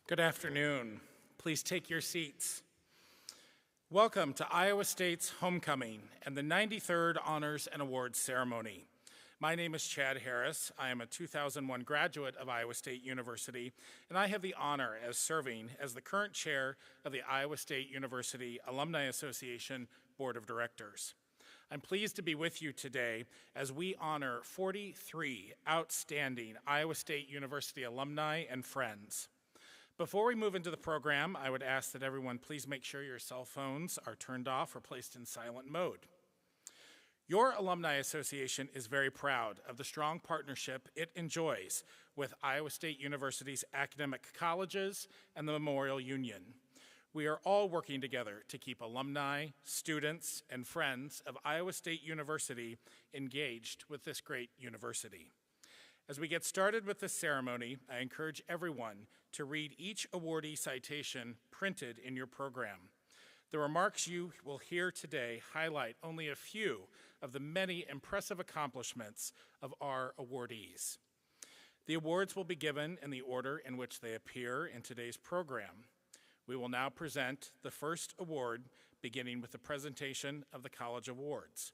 Good afternoon. Please take your seats. Welcome to Iowa State's Homecoming and the 93rd Honors and Awards Ceremony. My name is Chad Harris. I am a 2001 graduate of Iowa State University, and I have the honor as serving as the current chair of the Iowa State University Alumni Association Board of Directors. I'm pleased to be with you today as we honor 43 outstanding Iowa State University alumni and friends. Before we move into the program, I would ask that everyone please make sure your cell phones are turned off or placed in silent mode. Your Alumni Association is very proud of the strong partnership it enjoys with Iowa State University's academic colleges and the Memorial Union. We are all working together to keep alumni, students, and friends of Iowa State University engaged with this great university. As we get started with this ceremony, I encourage everyone to read each awardee citation printed in your program. The remarks you will hear today highlight only a few of the many impressive accomplishments of our awardees. The awards will be given in the order in which they appear in today's program. We will now present the first award, beginning with the presentation of the College Awards.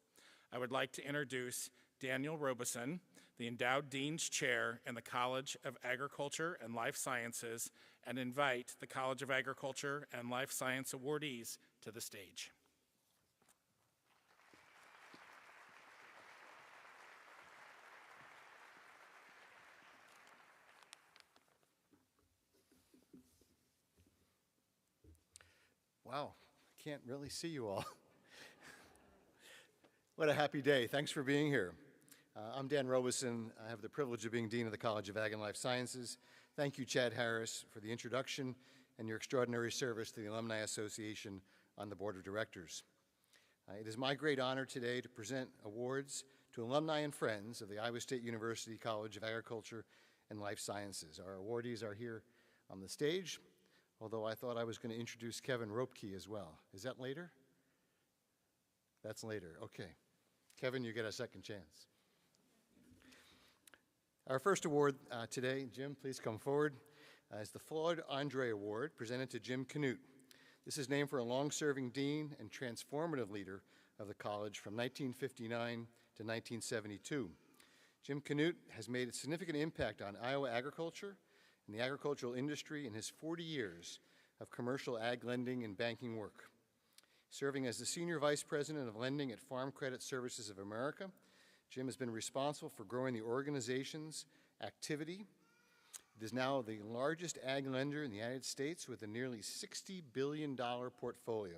I would like to introduce Daniel Robeson, the Endowed Dean's Chair in the College of Agriculture and Life Sciences, and invite the College of Agriculture and Life Science awardees to the stage. Wow, I can't really see you all. What a happy day. Thanks for being here. I'm Dan Robeson. I have the privilege of being Dean of the College of Ag and Life Sciences. Thank you, Chad Harris, for the introduction and your extraordinary service to the Alumni Association on the Board of Directors. It is my great honor today to present awards to alumni and friends of the Iowa State University College of Agriculture and Life Sciences. Our awardees are here on the stage, although I thought I was going to introduce Kevin Ropke as well. Is that later? That's later. Okay. Kevin, you get a second chance. Our first award today, Jim, please come forward, is the Floyd Andre Award presented to Jim Canute. This is named for a long-serving dean and transformative leader of the college from 1959 to 1972. Jim Canute has made a significant impact on Iowa agriculture and the agricultural industry in his 40 years of commercial ag lending and banking work. Serving as the Senior Vice President of Lending at Farm Credit Services of America, Jim has been responsible for growing the organization's activity. It is now the largest ag lender in the United States with a nearly $60 billion portfolio.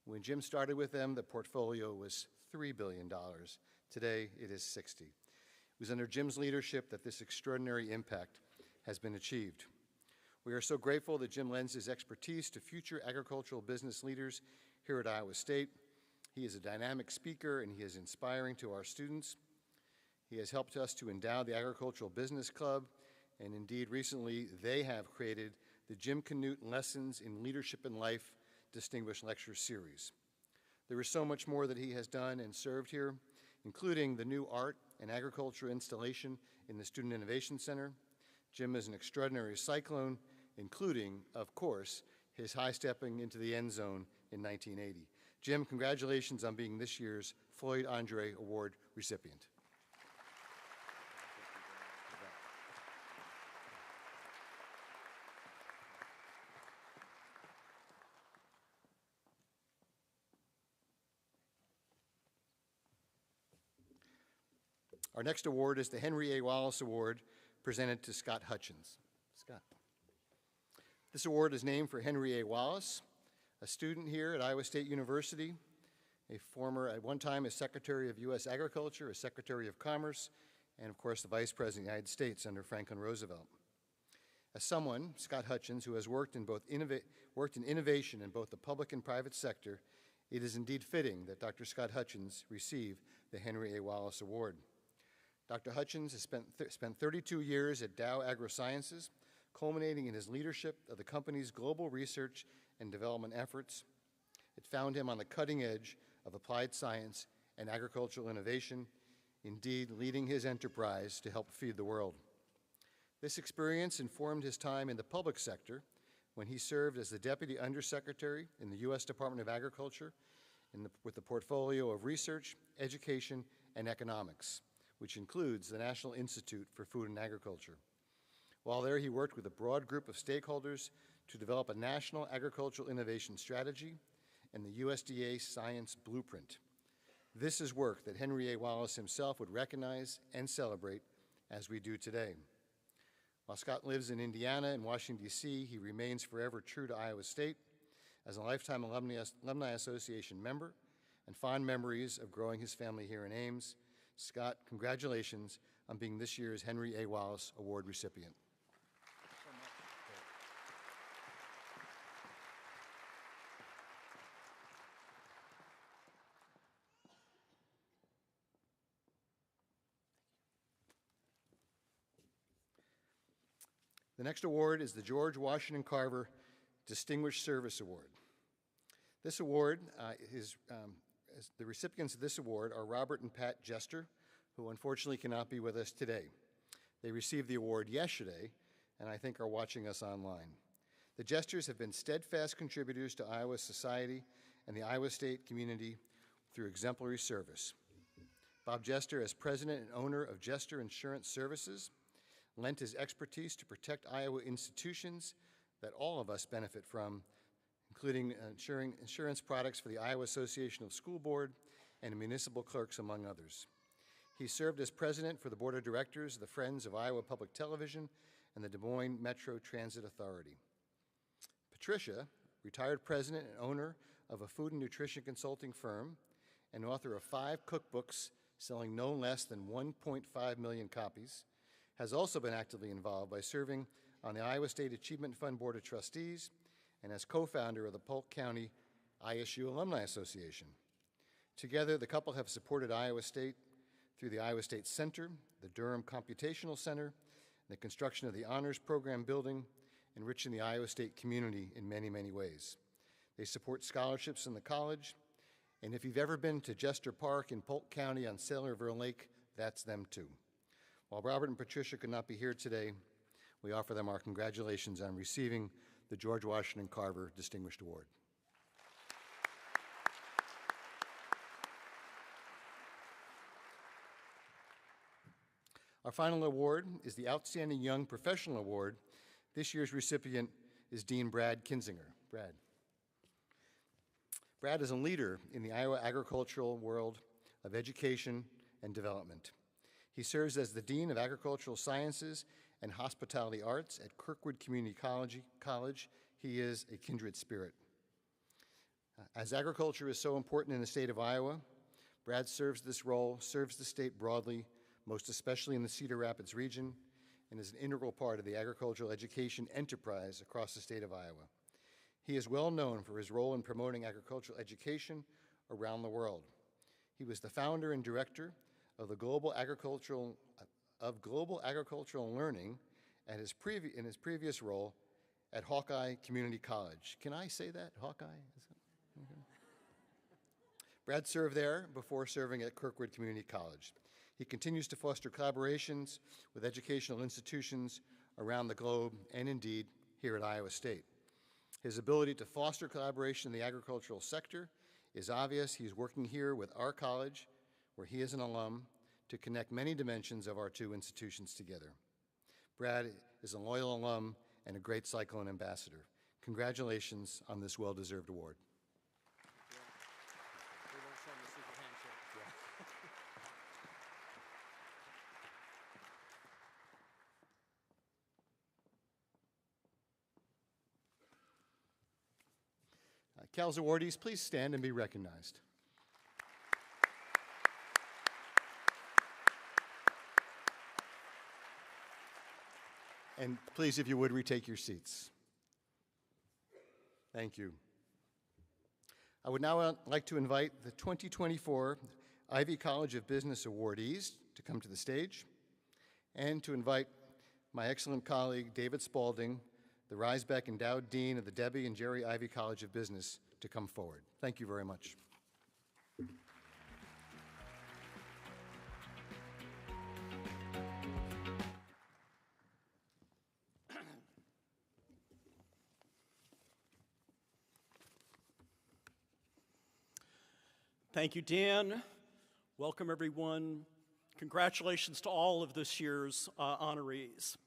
When Jim started with them, the portfolio was $3 billion. Today, it is 60. It was under Jim's leadership that this extraordinary impact has been achieved. We are so grateful that Jim lends his expertise to future agricultural business leaders here at Iowa State. He is a dynamic speaker and he is inspiring to our students. He has helped us to endow the Agricultural Business Club, and indeed recently they have created the Jim Canute Lessons in Leadership and Life Distinguished Lecture Series. There is so much more that he has done and served here, including the new art and agriculture installation in the Student Innovation Center. Jim is an extraordinary cyclone, including, of course, his high-stepping into the end zone in 1980. Jim, congratulations on being this year's Floyd Andre Award recipient. Our next award is the Henry A. Wallace Award, presented to Scott Hutchins. Scott. This award is named for Henry A. Wallace, a student here at Iowa State University, a former, at one time, a Secretary of U.S. Agriculture, a Secretary of Commerce, and of course the Vice President of the United States under Franklin Roosevelt. As someone, Scott Hutchins, who has worked in innovation in both the public and private sector, it is indeed fitting that Dr. Scott Hutchins receive the Henry A. Wallace Award. Dr. Hutchins has spent 32 years at Dow AgroSciences, culminating in his leadership of the company's global research and development efforts. It found him on the cutting edge of applied science and agricultural innovation, indeed leading his enterprise to help feed the world. This experience informed his time in the public sector when he served as the Deputy Undersecretary in the U.S. Department of Agriculture with the portfolio of research, education, and economics, which includes the National Institute for Food and Agriculture. While there, he worked with a broad group of stakeholders to develop a national agricultural innovation strategy and the USDA Science Blueprint. This is work that Henry A. Wallace himself would recognize and celebrate, as we do today. While Scott lives in Indiana and Washington, D.C., he remains forever true to Iowa State as a lifetime Alumni Association member and fond memories of growing his family here in Ames. Scott, congratulations on being this year's Henry A. Wallace Award recipient. The next award is the George Washington Carver Distinguished Service Award. This award, the recipients of this award are Robert and Pat Jester, who unfortunately cannot be with us today. They received the award yesterday, and I think are watching us online. The Jesters have been steadfast contributors to Iowa society and the Iowa State community through exemplary service. Bob Jester, as president and owner of Jester Insurance Services, lent his expertise to protect Iowa institutions that all of us benefit from, including insurance products for the Iowa Association of School Board and municipal clerks, among others. He served as president for the board of directors of the Friends of Iowa Public Television and the Des Moines Metro Transit Authority. Patricia, retired president and owner of a food and nutrition consulting firm and author of 5 cookbooks selling no less than 1.5 million copies, has also been actively involved by serving on the Iowa State Achievement Fund Board of Trustees and as co-founder of the Polk County ISU Alumni Association. Together, the couple have supported Iowa State through the Iowa State Center, the Durham Computational Center, and the construction of the Honors Program building, enriching the Iowa State community in many, many ways. They support scholarships in the college, and if you've ever been to Jester Park in Polk County on Sailor River Lake, that's them too. While Robert and Patricia could not be here today, we offer them our congratulations on receiving the George Washington Carver Distinguished Award. Our final award is the Outstanding Young Professional Award. This year's recipient is Dean Brad Kinzinger. Brad is a leader in the Iowa agricultural world of education and development. He serves as the Dean of Agricultural Sciences and Hospitality Arts at Kirkwood Community College. He is a kindred spirit. As agriculture is so important in the state of Iowa, Brad serves this role, serves the state broadly, most especially in the Cedar Rapids region, and is an integral part of the agricultural education enterprise across the state of Iowa. He is well known for his role in promoting agricultural education around the world. He was the founder and director of the Global Agricultural Learning in his previous role at Hawkeye Community College. Can I say that, Hawkeye? Okay. Brad served there before serving at Kirkwood Community College. He continues to foster collaborations with educational institutions around the globe and indeed here at Iowa State. His ability to foster collaboration in the agricultural sector is obvious. He's working here with our college, where he is an alum, to connect many dimensions of our two institutions together. Brad is a loyal alum and a great Cyclone ambassador. Congratulations on this well-deserved award. CAL's awardees, please stand and be recognized. And please, if you would, retake your seats. Thank you. I would now like to invite the 2024 Ivy College of Business awardees to come to the stage, and to invite my excellent colleague, David Spalding, the Risbeck Endowed Dean of the Debbie and Jerry Ivy College of Business, to come forward. Thank you very much. Thank you, Dan. Welcome, everyone. Congratulations to all of this year's honorees.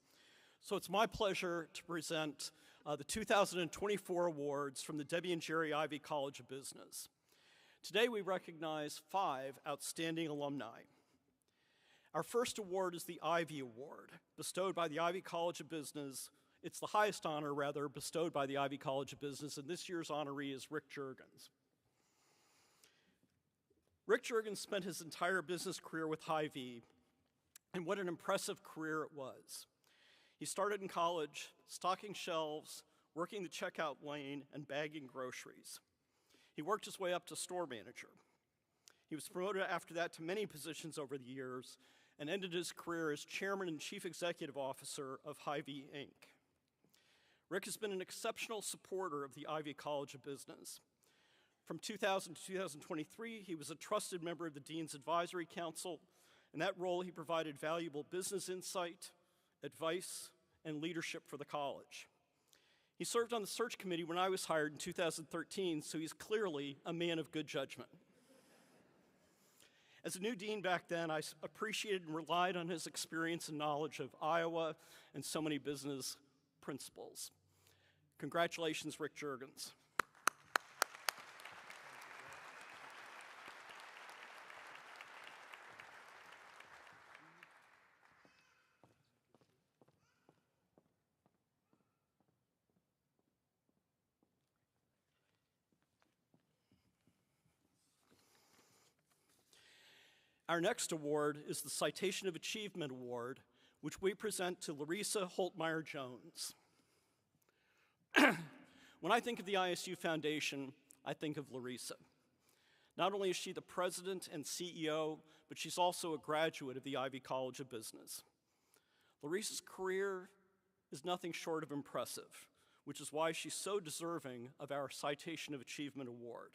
So it's my pleasure to present the 2024 awards from the Debbie and Jerry Ivy College of Business. Today we recognize 5 outstanding alumni. Our first award is the Ivy Award, bestowed by the Ivy College of Business. It's the highest honor, rather, bestowed by the Ivy College of Business, and this year's honoree is Rick Juergens. Rick Juergens spent his entire business career with Hy-Vee, and what an impressive career it was. He started in college, stocking shelves, working the checkout lane, and bagging groceries. He worked his way up to store manager. He was promoted after that to many positions over the years and ended his career as chairman and chief executive officer of Hy-Vee, Inc. Rick has been an exceptional supporter of the Ivy College of Business. From 2000 to 2023, he was a trusted member of the Dean's Advisory Council. In that role, he provided valuable business insight, advice, and leadership for the college. He served on the search committee when I was hired in 2013, so he's clearly a man of good judgment. As a new dean back then, I appreciated and relied on his experience and knowledge of Iowa and so many business principles. Congratulations, Rick Juergens. Our next award is the Citation of Achievement Award, which we present to Larissa Holtmeyer-Jones. When I think of the ISU Foundation, I think of Larissa. Not only is she the president and CEO, but she's also a graduate of the Ivy College of Business. Larissa's career is nothing short of impressive, which is why she's so deserving of our Citation of Achievement Award.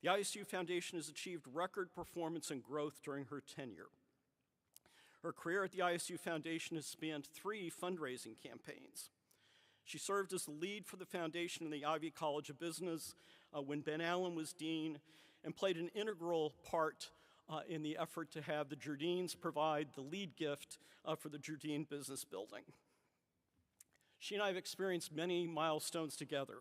The ISU Foundation has achieved record performance and growth during her tenure. Her career at the ISU Foundation has spanned 3 fundraising campaigns. She served as the lead for the foundation in the Ivy College of Business when Ben Allen was dean, and played an integral part in the effort to have the Jardines provide the lead gift for the Jardine Business Building. She and I have experienced many milestones together,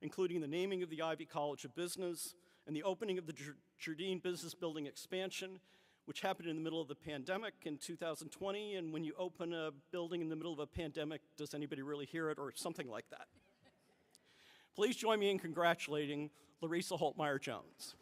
including the naming of the Ivy College of Business, and the opening of the Jardine Business Building expansion, which happened in the middle of the pandemic in 2020. And when you open a building in the middle of a pandemic, does anybody really hear it, or something like that? Please join me in congratulating Larissa Holtmeyer-Jones.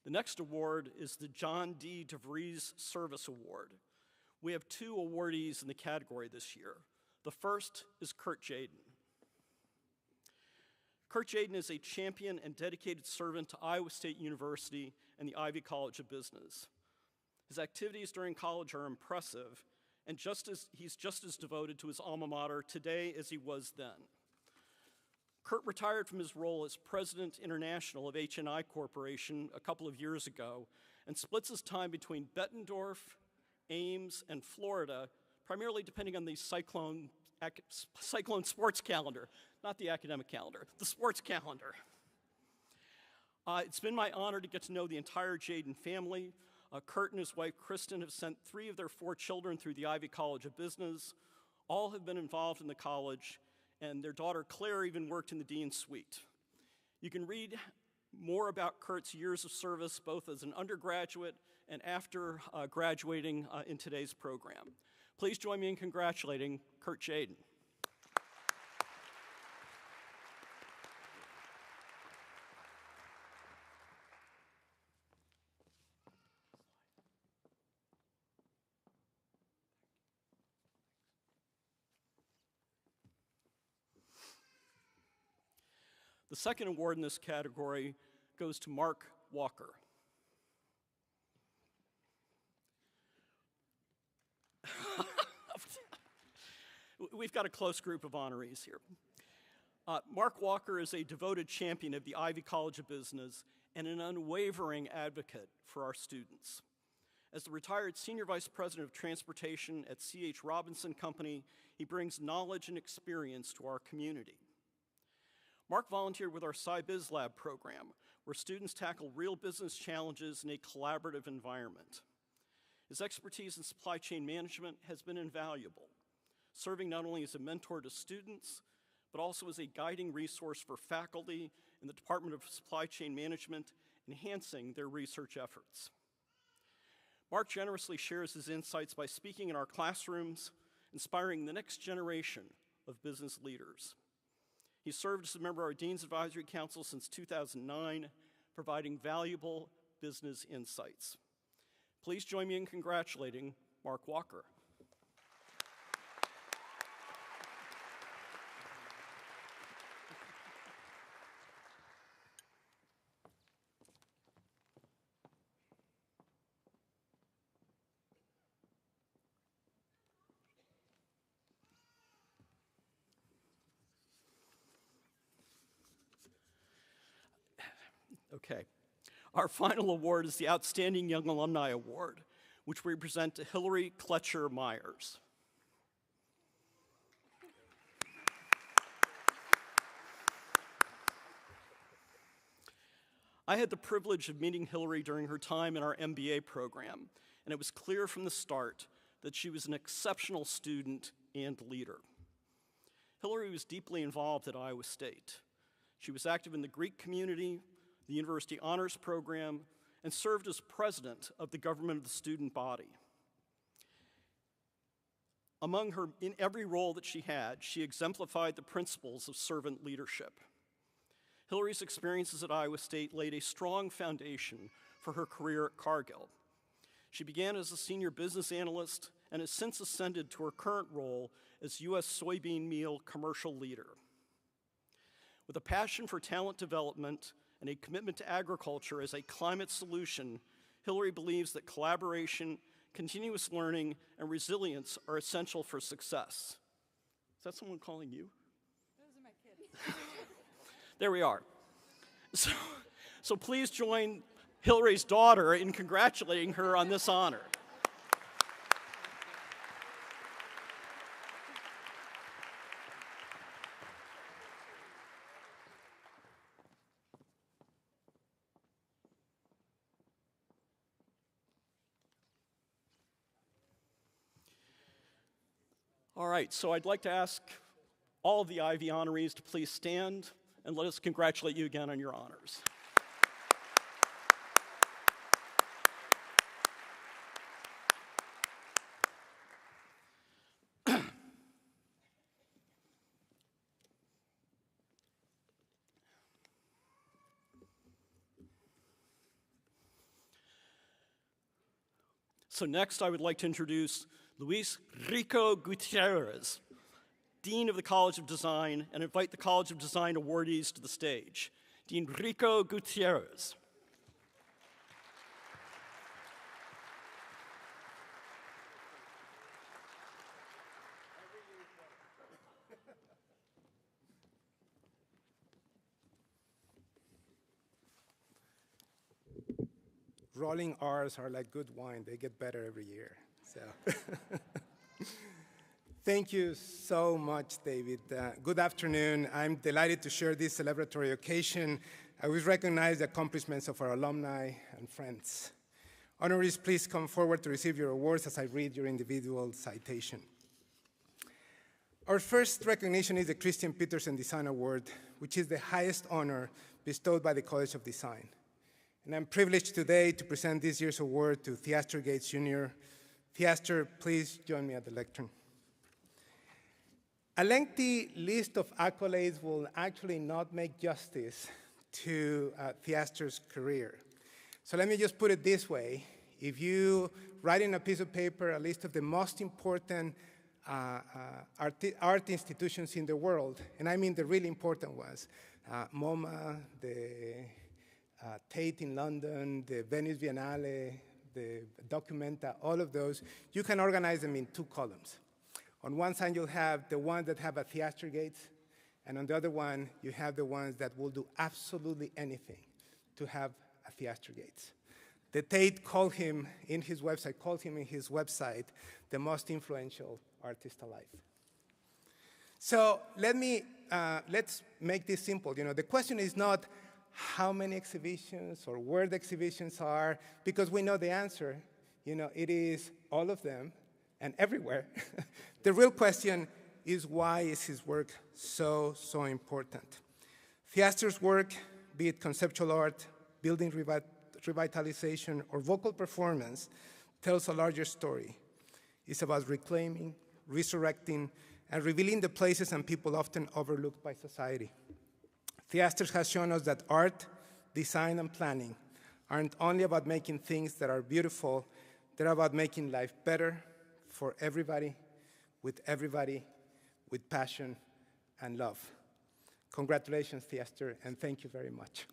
The next award is the John D. DeVries Service Award. We have 2 awardees in the category this year. The first is Kurt Jaden. Kurt Jaden is a champion and dedicated servant to Iowa State University and the Ivy College of Business. His activities during college are impressive, and he's just as devoted to his alma mater today as he was then. Kurt retired from his role as President International of HNI Corporation a couple of years ago and splits his time between Bettendorf, Ames, and Florida, primarily depending on the Cyclone sports calendar, not the academic calendar, the sports calendar. It's been my honor to get to know the entire Jaden family. Kurt and his wife, Kristen, have sent 3 of their 4 children through the Ivy College of Business. All have been involved in the college, and their daughter Claire even worked in the Dean's Suite. You can read more about Kurt's years of service, both as an undergraduate and after graduating in today's program. Please join me in congratulating Kurt Jaden. The second award in this category goes to Mark Walker. We've got a close group of honorees here. Mark Walker is a devoted champion of the Ivy College of Business and an unwavering advocate for our students. As the retired Senior Vice President of Transportation at C.H. Robinson Company, he brings knowledge and experience to our community. Mark volunteered with our SciBiz Lab program, where students tackle real business challenges in a collaborative environment. His expertise in supply chain management has been invaluable, serving not only as a mentor to students, but also as a guiding resource for faculty in the Department of Supply Chain Management, enhancing their research efforts. Mark generously shares his insights by speaking in our classrooms, inspiring the next generation of business leaders. He served as a member of our Dean's Advisory Council since 2009, providing valuable business insights. Please join me in congratulating Mark Walker. Okay. Our final award is the Outstanding Young Alumni Award, which we present to Hillary Kletcher Myers. I had the privilege of meeting Hillary during her time in our MBA program, and it was clear from the start that she was an exceptional student and leader. Hillary was deeply involved at Iowa State. She was active in the Greek community, the University Honors Program, and served as president of the government of the student body. In every role that she had, she exemplified the principles of servant leadership. Hillary's experiences at Iowa State laid a strong foundation for her career at Cargill. She began as a senior business analyst and has since ascended to her current role as U.S. soybean meal commercial leader. With a passion for talent development and a commitment to agriculture as a climate solution, Hillary believes that collaboration, continuous learning, and resilience are essential for success. Is that someone calling you? Those are my kids. There we are. So please join Hillary's daughter in congratulating her on this honor. All right, so I'd like to ask all of the Ivy honorees to please stand and let us congratulate you again on your honors. So next, I would like to introduce Luis Rico Gutierrez, Dean of the College of Design, and invite the College of Design awardees to the stage. Dean Rico Gutierrez. Rolling R's are like good wine. They get better every year. So, thank you so much, David. Good afternoon. I'm delighted to share this celebratory occasion with recognized accomplishments of our alumni and friends. Honorees, please come forward to receive your awards as I read your individual citation. Our first recognition is the Christian Peterson Design Award, which is the highest honor bestowed by the College of Design. And I'm privileged today to present this year's award to Theaster Gates Jr. Theaster, please join me at the lectern. A lengthy list of accolades will actually not make justice to Theaster's career. So let me just put it this way. If you write in a piece of paper a list of the most important art institutions in the world, and I mean the really important ones, MoMA, the Tate in London, the Venice Biennale, the Documenta, all of those, you can organize them in two columns. On one side, you'll have the ones that have a Theaster Gates, And on the other one, you have the ones that will do absolutely anything to have a Theaster Gates. The Tate called him in his website, the most influential artist alive. So let's make this simple. The question is not how many exhibitions or where the exhibitions are, because we know the answer. It is all of them and everywhere. The real question is, why is his work so important? Theaster's work, be it conceptual art, building revitalization, or vocal performance, tells a larger story. It's about reclaiming, resurrecting, and revealing the places and people often overlooked by society. Theaster has shown us that art, design, and planning aren't only about making things that are beautiful, they're about making life better for everybody, with passion and love. Congratulations, Theaster, and thank you very much.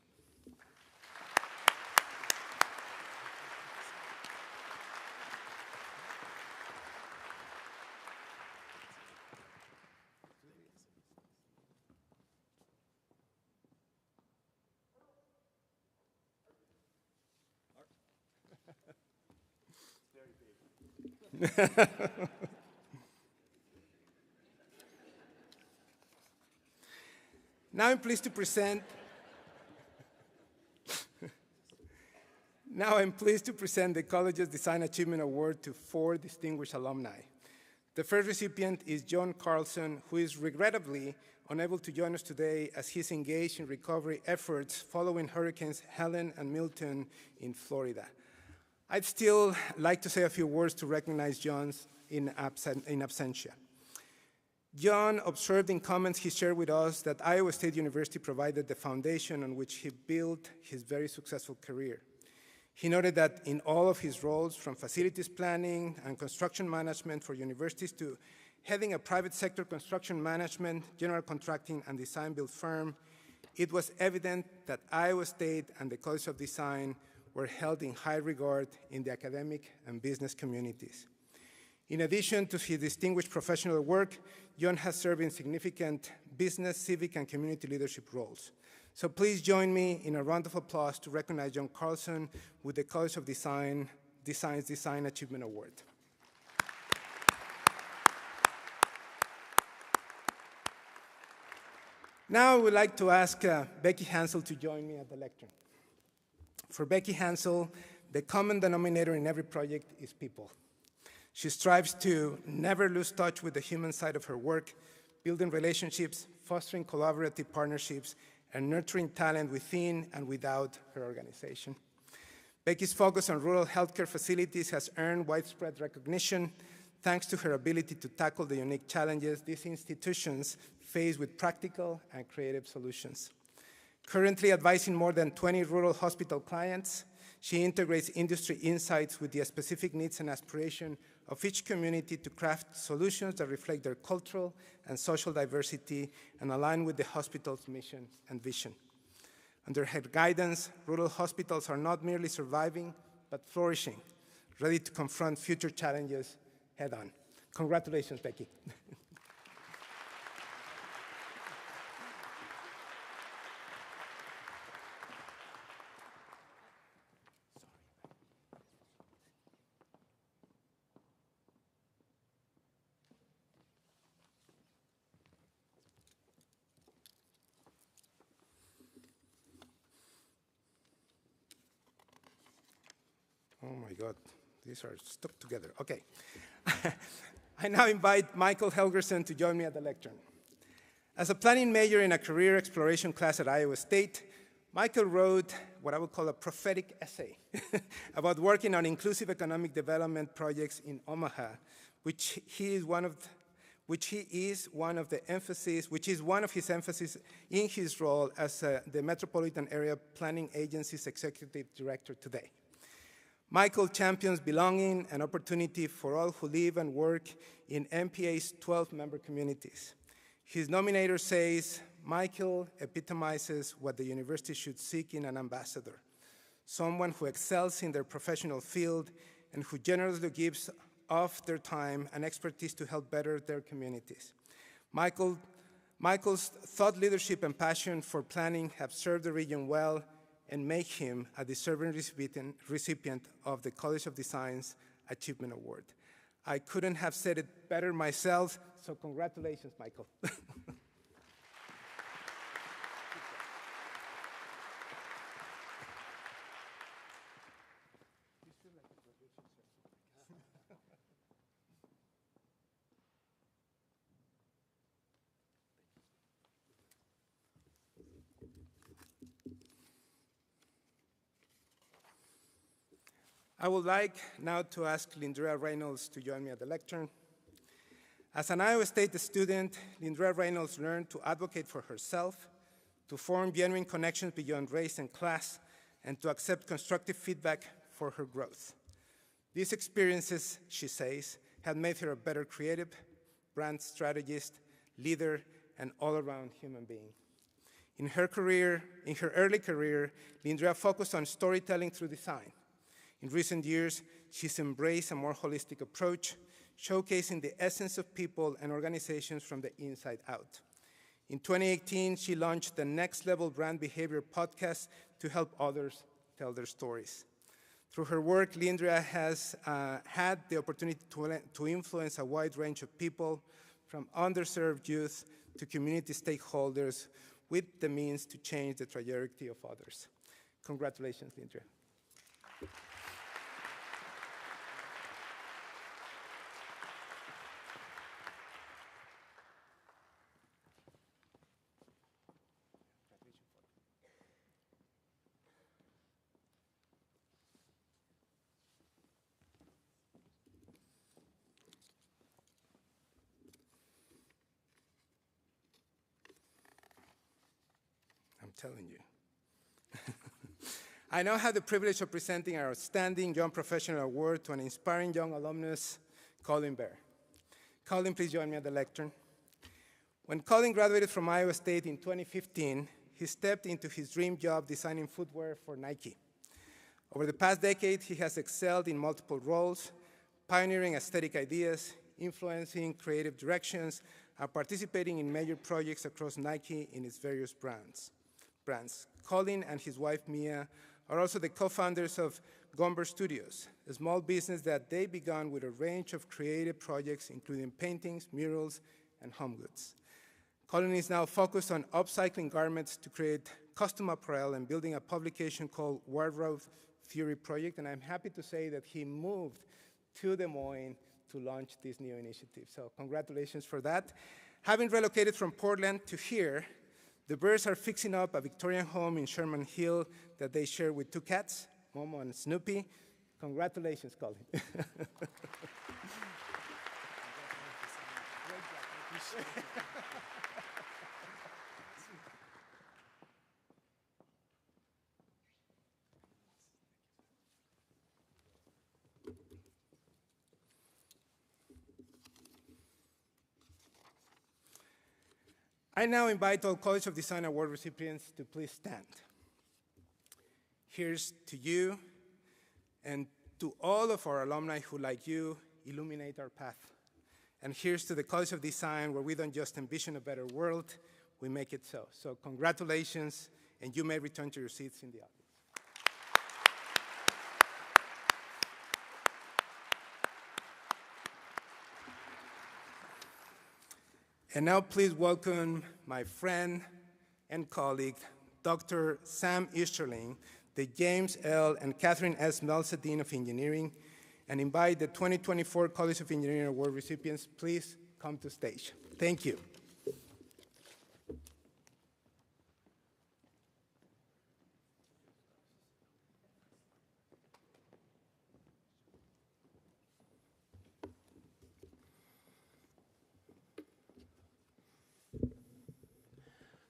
Now I'm pleased to present the college's Design Achievement Award to 4 distinguished alumni. The first recipient is John Carlson, who is regrettably unable to join us today as he's engaged in recovery efforts following Hurricanes Helen and Milton in Florida. I'd still like to say a few words to recognize John in absentia. John observed in comments he shared with us that Iowa State University provided the foundation on which he built his very successful career. He noted that in all of his roles, from facilities planning and construction management for universities to heading a private sector construction management, general contracting, and design build firm, it was evident that Iowa State and the College of Design were held in high regard in the academic and business communities. In addition to his distinguished professional work, John has served in significant business, civic, and community leadership roles. So please join me in a round of applause to recognize John Carlson with the College of Design's Design Achievement Award. Now I would like to ask Becky Hansel to join me at the lectern. For Becky Hansel, the common denominator in every project is people. She strives to never lose touch with the human side of her work, building relationships, fostering collaborative partnerships, and nurturing talent within and without her organization. Becky's focus on rural healthcare facilities has earned widespread recognition thanks to her ability to tackle the unique challenges these institutions face with practical and creative solutions. Currently advising more than 20 rural hospital clients, she integrates industry insights with the specific needs and aspiration of each community to craft solutions that reflect their cultural and social diversity and align with the hospital's mission and vision. Under her guidance, rural hospitals are not merely surviving, but flourishing, ready to confront future challenges head-on. Congratulations, Becky. Oh my God, these are stuck together. Okay. I now invite Michael Helgerson to join me at the lectern. As a planning major in a career exploration class at Iowa State, Michael wrote what I would call a prophetic essay about working on inclusive economic development projects in Omaha, which is one of his emphases in his role as the Metropolitan Area Planning Agency's executive director today. Michael champions belonging and opportunity for all who live and work in MPA's 12-member communities. His nominator says, Michael epitomizes what the university should seek in an ambassador, someone who excels in their professional field and who generously gives of their time and expertise to help better their communities. Michael Michael's thought leadership and passion for planning have served the region well and make him a deserving recipient of the College of Design's Achievement Award. I couldn't have said it better myself, so congratulations, Michael. I would like now to ask Lindrea Reynolds to join me at the lectern. As an Iowa State student, Lindrea Reynolds learned to advocate for herself, to form genuine connections beyond race and class, and to accept constructive feedback for her growth. These experiences, she says, have made her a better creative, brand strategist, leader, and all-around human being. In her early career, Lindrea focused on storytelling through design. In recent years, she's embraced a more holistic approach, showcasing the essence of people and organizations from the inside out. In 2018, she launched the Next Level Brand Behavior podcast to help others tell their stories. Through her work, Lindrea has had the opportunity to influence a wide range of people, from underserved youth to community stakeholders, with the means to change the trajectory of others. Congratulations, Lindrea. I'm telling you. I now have the privilege of presenting our Outstanding Young Professional Award to an inspiring young alumnus, Colin Bear. Colin, please join me at the lectern. When Colin graduated from Iowa State in 2015, he stepped into his dream job designing footwear for Nike. Over the past decade, he has excelled in multiple roles, pioneering aesthetic ideas, influencing creative directions, and participating in major projects across Nike in its various brands. Colin and his wife, Mia, are also the co-founders of Gomber Studios, a small business that they began with a range of creative projects, including paintings, murals, and home goods. Colin is now focused on upcycling garments to create custom apparel and building a publication called Wardrobe Theory Project, and I'm happy to say that he moved to Des Moines to launch this new initiative. So congratulations for that. Having relocated from Portland to here, the Bears are fixing up a Victorian home in Sherman Hill that they share with two cats, Momo and Snoopy. Congratulations, Colin. I now invite all College of Design Award recipients to please stand. Here's to you and to all of our alumni who, like you, illuminate our path. And here's to the College of Design, where we don't just envision a better world, we make it so. So congratulations, and you may return to your seats in the audience. And now please welcome my friend and colleague, Dr. Sam Easterling, the James L. and Catherine S. Melsa Dean of Engineering, and invite the 2024 College of Engineering Award recipients, please come to stage. Thank you.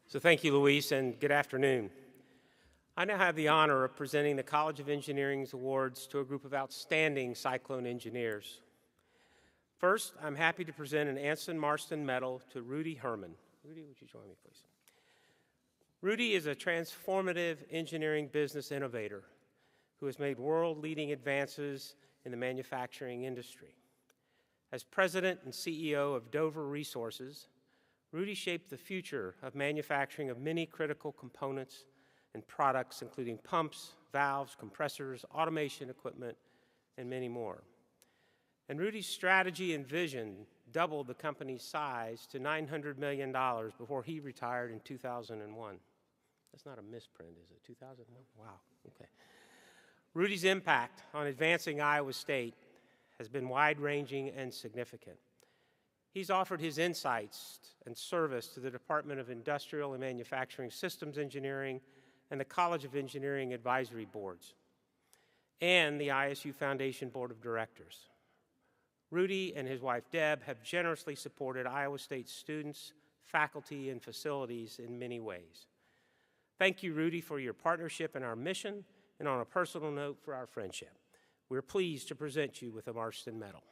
So thank you, Luis, and good afternoon. I now have the honor of presenting the College of Engineering's awards to a group of outstanding Cyclone engineers. First, I'm happy to present an Anson Marston Medal to Rudy Herman. Rudy, would you join me, please? Rudy is a transformative engineering business innovator who has made world-leading advances in the manufacturing industry. As president and CEO of Dover Resources, Rudy shaped the future of manufacturing of many critical components and products, including pumps, valves, compressors, automation equipment, and many more. And Rudy's strategy and vision doubled the company's size to $900 million before he retired in 2001. That's not a misprint, is it? 2001? Wow, okay. Rudy's impact on advancing Iowa State has been wide-ranging and significant. He's offered his insights and service to the Department of Industrial and Manufacturing Systems Engineering and the College of Engineering Advisory Boards, and the ISU Foundation Board of Directors. Rudy and his wife Deb have generously supported Iowa State students, faculty, and facilities in many ways. Thank you, Rudy, for your partnership in our mission, and on a personal note, for our friendship. We're pleased to present you with a Marston Medal.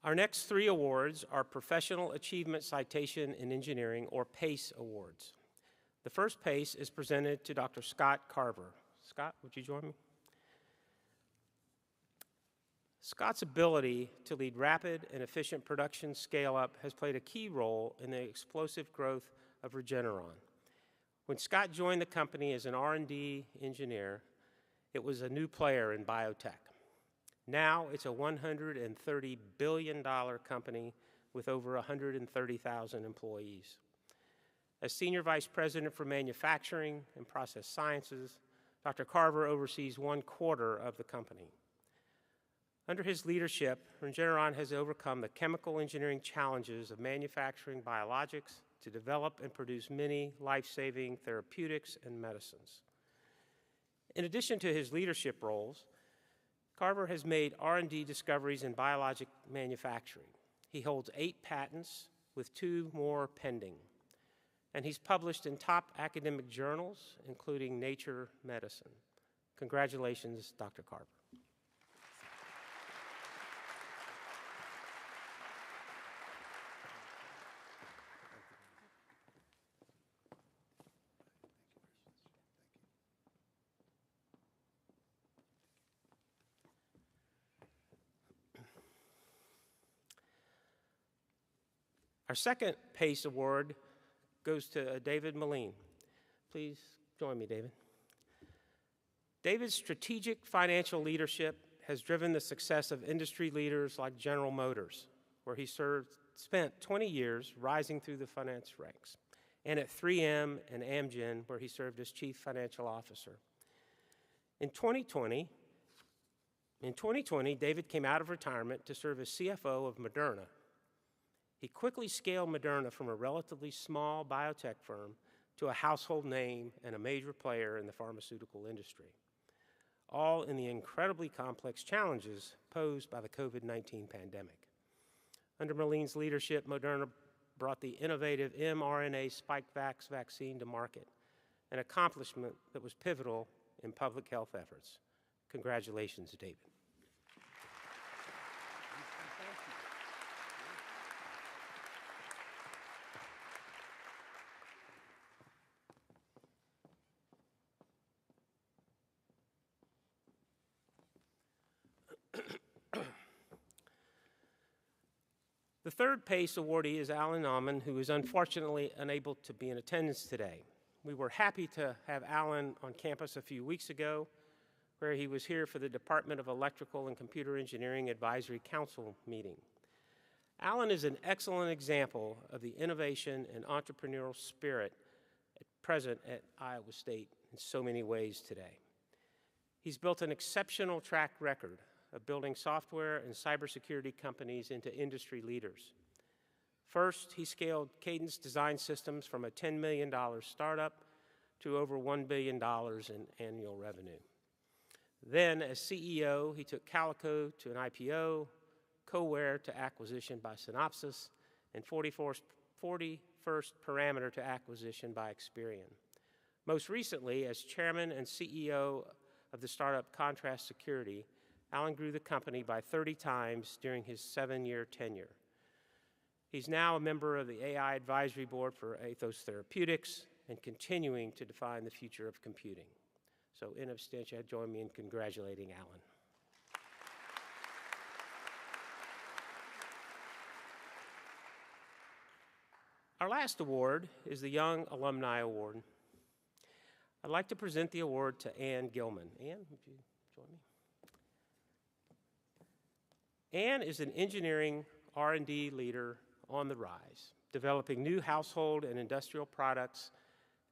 Our next three awards are Professional Achievement Citation in Engineering, or PACE Awards. The first PACE is presented to Dr. Scott Carver. Scott, would you join me? Scott's ability to lead rapid and efficient production scale-up has played a key role in the explosive growth of Regeneron. When Scott joined the company as an R&D engineer, it was a new player in biotech. Now it's a $130 billion company with over 130,000 employees. As Senior Vice President for Manufacturing and Process Sciences, Dr. Carver oversees 1/4 of the company. Under his leadership, Regeneron has overcome the chemical engineering challenges of manufacturing biologics to develop and produce many life-saving therapeutics and medicines. In addition to his leadership roles, Carver has made R&D discoveries in biologic manufacturing. He holds 8 patents, with 2 more pending. And he's published in top academic journals, including Nature Medicine. Congratulations, Dr. Carver. Our second PACE Award goes to David Moline. Please join me, David. David's strategic financial leadership has driven the success of industry leaders like General Motors, where he spent 20 years rising through the finance ranks, and at 3M and Amgen, where he served as Chief Financial Officer. In 2020, David came out of retirement to serve as CFO of Moderna. He quickly scaled Moderna from a relatively small biotech firm to a household name and a major player in the pharmaceutical industry, all in the incredibly complex challenges posed by the COVID-19 pandemic. Under Moline's leadership, Moderna brought the innovative mRNA Spikevax vaccine to market, an accomplishment that was pivotal in public health efforts. Congratulations, David. The third PACE awardee is Alan Nauman, who is unfortunately unable to be in attendance today. We were happy to have Alan on campus a few weeks ago, where he was here for the Department of Electrical and Computer Engineering Advisory Council meeting. Alan is an excellent example of the innovation and entrepreneurial spirit present at Iowa State in so many ways today. He's built an exceptional track record of building software and cybersecurity companies into industry leaders. First, he scaled Cadence Design Systems from a $10 million startup to over $1 billion in annual revenue. Then, as CEO, he took Calico to an IPO, Coware to acquisition by Synopsys, and 41st Parameter to acquisition by Experian. Most recently, as chairman and CEO of the startup Contrast Security, Alan grew the company by 30 times during his 7-year tenure. He's now a member of the AI Advisory Board for Ethos Therapeutics and continuing to define the future of computing. So in absentia, join me in congratulating Alan. Our last award is the Young Alumni Award. I'd like to present the award to Ann Gilman. Ann, would you join me? Ann is an engineering R&D leader on the rise, developing new household and industrial products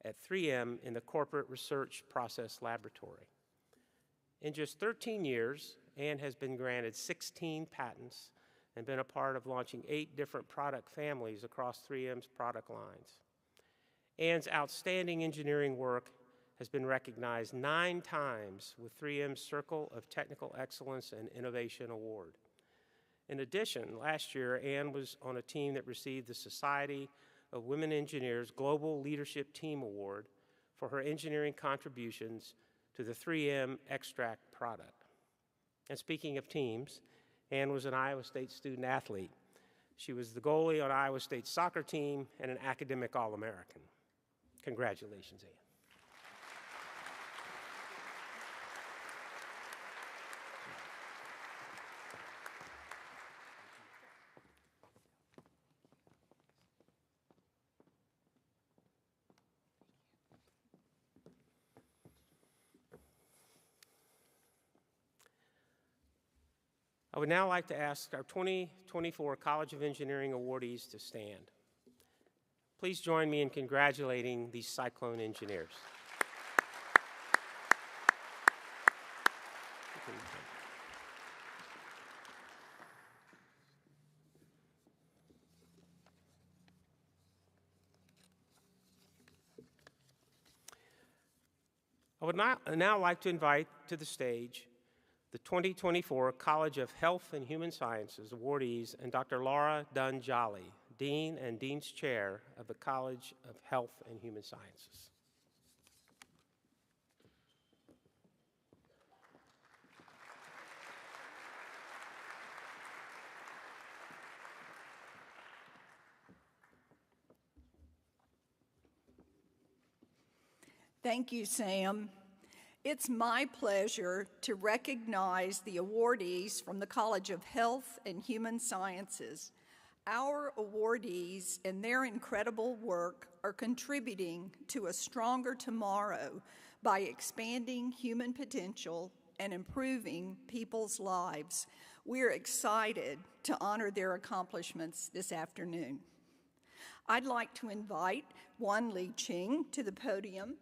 at 3M in the Corporate Research Process Laboratory. In just 13 years, Ann has been granted 16 patents and been a part of launching 8 different product families across 3M's product lines. Ann's outstanding engineering work has been recognized 9 times with 3M's Circle of Technical Excellence and Innovation Award. In addition, last year, Ann was on a team that received the Society of Women Engineers Global Leadership Team Award for her engineering contributions to the 3M Extract product. And speaking of teams, Ann was an Iowa State student athlete. She was the goalie on Iowa State's soccer team and an academic All-American. Congratulations, Ann. I would now like to ask our 2024 College of Engineering awardees to stand. Please join me in congratulating these Cyclone engineers. I would now like to invite to the stage the 2024 College of Health and Human Sciences awardees and Dr. Laura Dunn-Jolly, Dean and Dean's Chair of the College of Health and Human Sciences. Thank you, Sam. It's my pleasure to recognize the awardees from the College of Health and Human Sciences. Our awardees and their incredible work are contributing to a stronger tomorrow by expanding human potential and improving people's lives. We're excited to honor their accomplishments this afternoon. I'd like to invite Wan Li Ching to the podium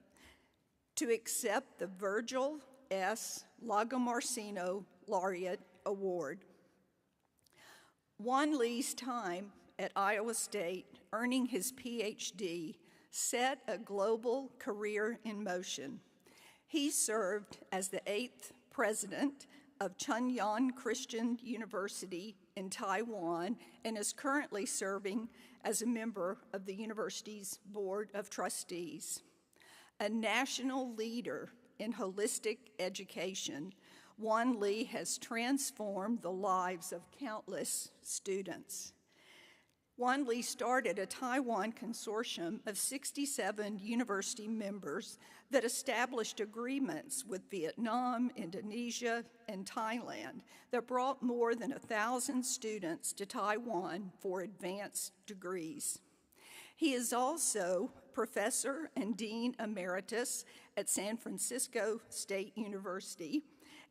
to accept the Virgil S. Lagomarsino Laureate Award. Wan Li's time at Iowa State, earning his PhD, set a global career in motion. He served as the 8th president of Chunyan Christian University in Taiwan and is currently serving as a member of the university's Board of Trustees. A national leader in holistic education, Wan Li has transformed the lives of countless students. Wan Li started a Taiwan consortium of 67 university members that established agreements with Vietnam, Indonesia, and Thailand that brought more than 1,000 students to Taiwan for advanced degrees. He is also professor and dean emeritus at San Francisco State University,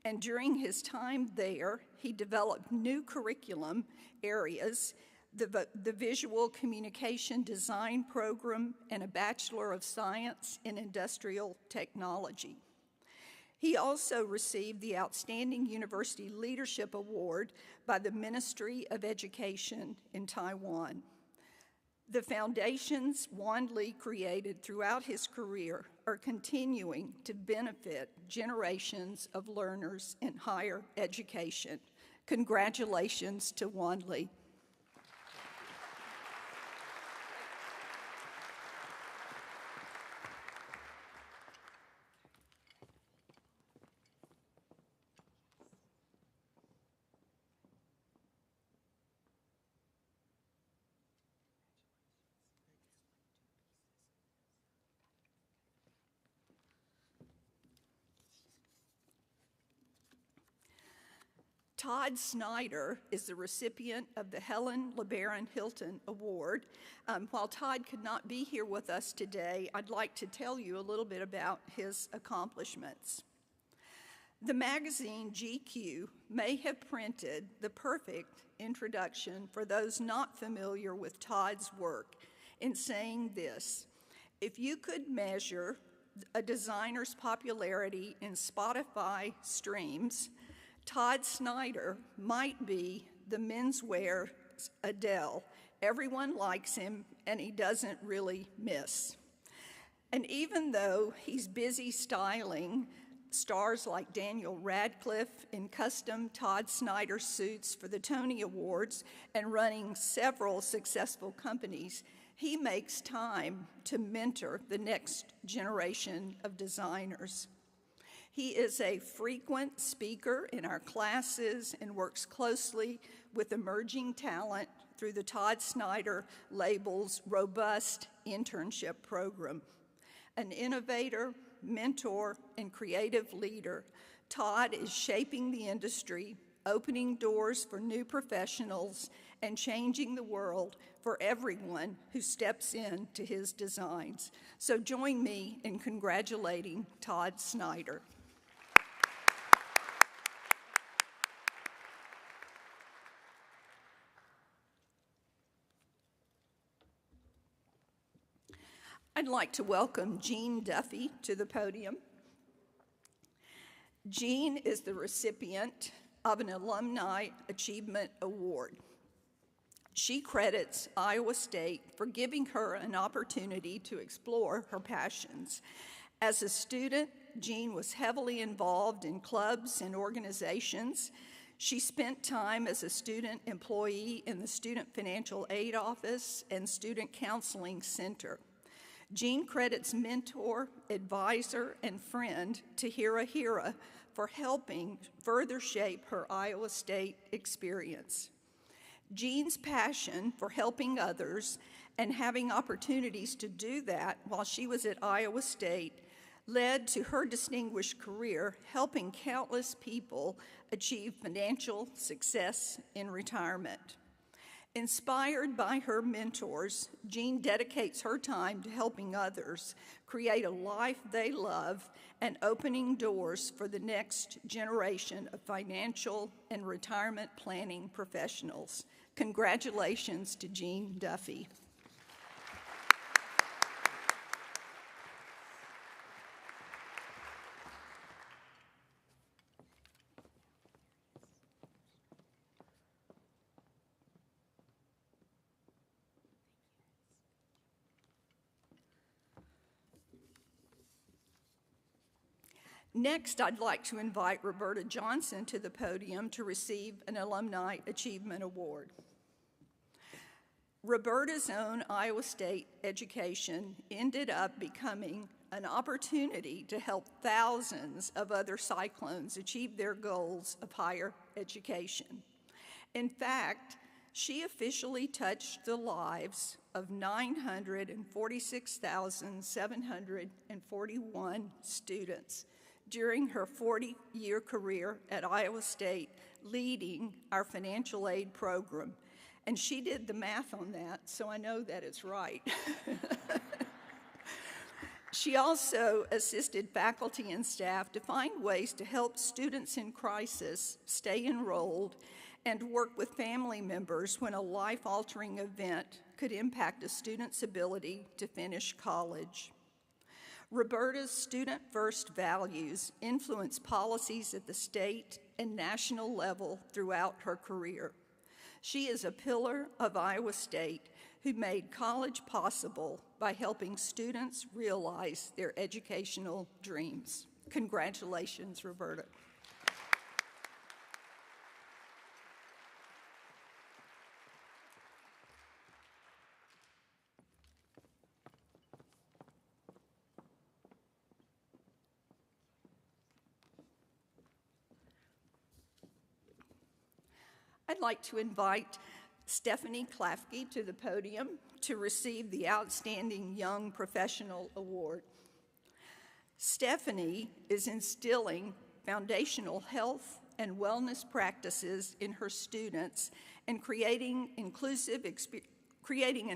and during his time there, he developed new curriculum areas, the Visual Communication Design Program, and a Bachelor of Science in Industrial Technology. He also received the Outstanding University Leadership Award by the Ministry of Education in Taiwan. The foundations Wan Li created throughout his career are continuing to benefit generations of learners in higher education. Congratulations to Wan Li. Todd Snyder is the recipient of the Helen LeBaron Hilton Award. While Todd could not be here with us today, I'd like to tell you a little bit about his accomplishments. The magazine GQ may have printed the perfect introduction for those not familiar with Todd's work in saying this: if you could measure a designer's popularity in Spotify streams, Todd Snyder might be the menswear Adele. Everyone likes him, and he doesn't really miss. And even though he's busy styling stars like Daniel Radcliffe in custom Todd Snyder suits for the Tony Awards and running several successful companies, he makes time to mentor the next generation of designers. He is a frequent speaker in our classes and works closely with emerging talent through the Todd Snyder label's robust internship program. An innovator, mentor, and creative leader, Todd is shaping the industry, opening doors for new professionals, and changing the world for everyone who steps into his designs. So join me in congratulating Todd Snyder. I'd like to welcome Jean Duffy to the podium. Jean is the recipient of an Alumni Achievement Award. She credits Iowa State for giving her an opportunity to explore her passions. As a student, Jean was heavily involved in clubs and organizations. She spent time as a student employee in the Student Financial Aid Office and Student Counseling Center. Jean credits mentor, advisor, and friend Tahira Hira for helping further shape her Iowa State experience. Jean's passion for helping others and having opportunities to do that while she was at Iowa State led to her distinguished career helping countless people achieve financial success in retirement. Inspired by her mentors, Jean dedicates her time to helping others create a life they love and opening doors for the next generation of financial and retirement planning professionals. Congratulations to Jean Duffy. Next, I'd like to invite Roberta Johnson to the podium to receive an Alumni Achievement Award. Roberta's own Iowa State education ended up becoming an opportunity to help thousands of other Cyclones achieve their goals of higher education. In fact, she officially touched the lives of 946,741 students during her 40-year career at Iowa State, leading our financial aid program. And she did the math on that, so I know that it's right. She also assisted faculty and staff to find ways to help students in crisis stay enrolled and work with family members when a life-altering event could impact a student's ability to finish college. Roberta's student-first values influence policies at the state and national level throughout her career. She is a pillar of Iowa State who made college possible by helping students realize their educational dreams. Congratulations, Roberta. I'd like to invite Stephanie Klafke to the podium to receive the Outstanding Young Professional Award. Stephanie is instilling foundational health and wellness practices in her students and creating an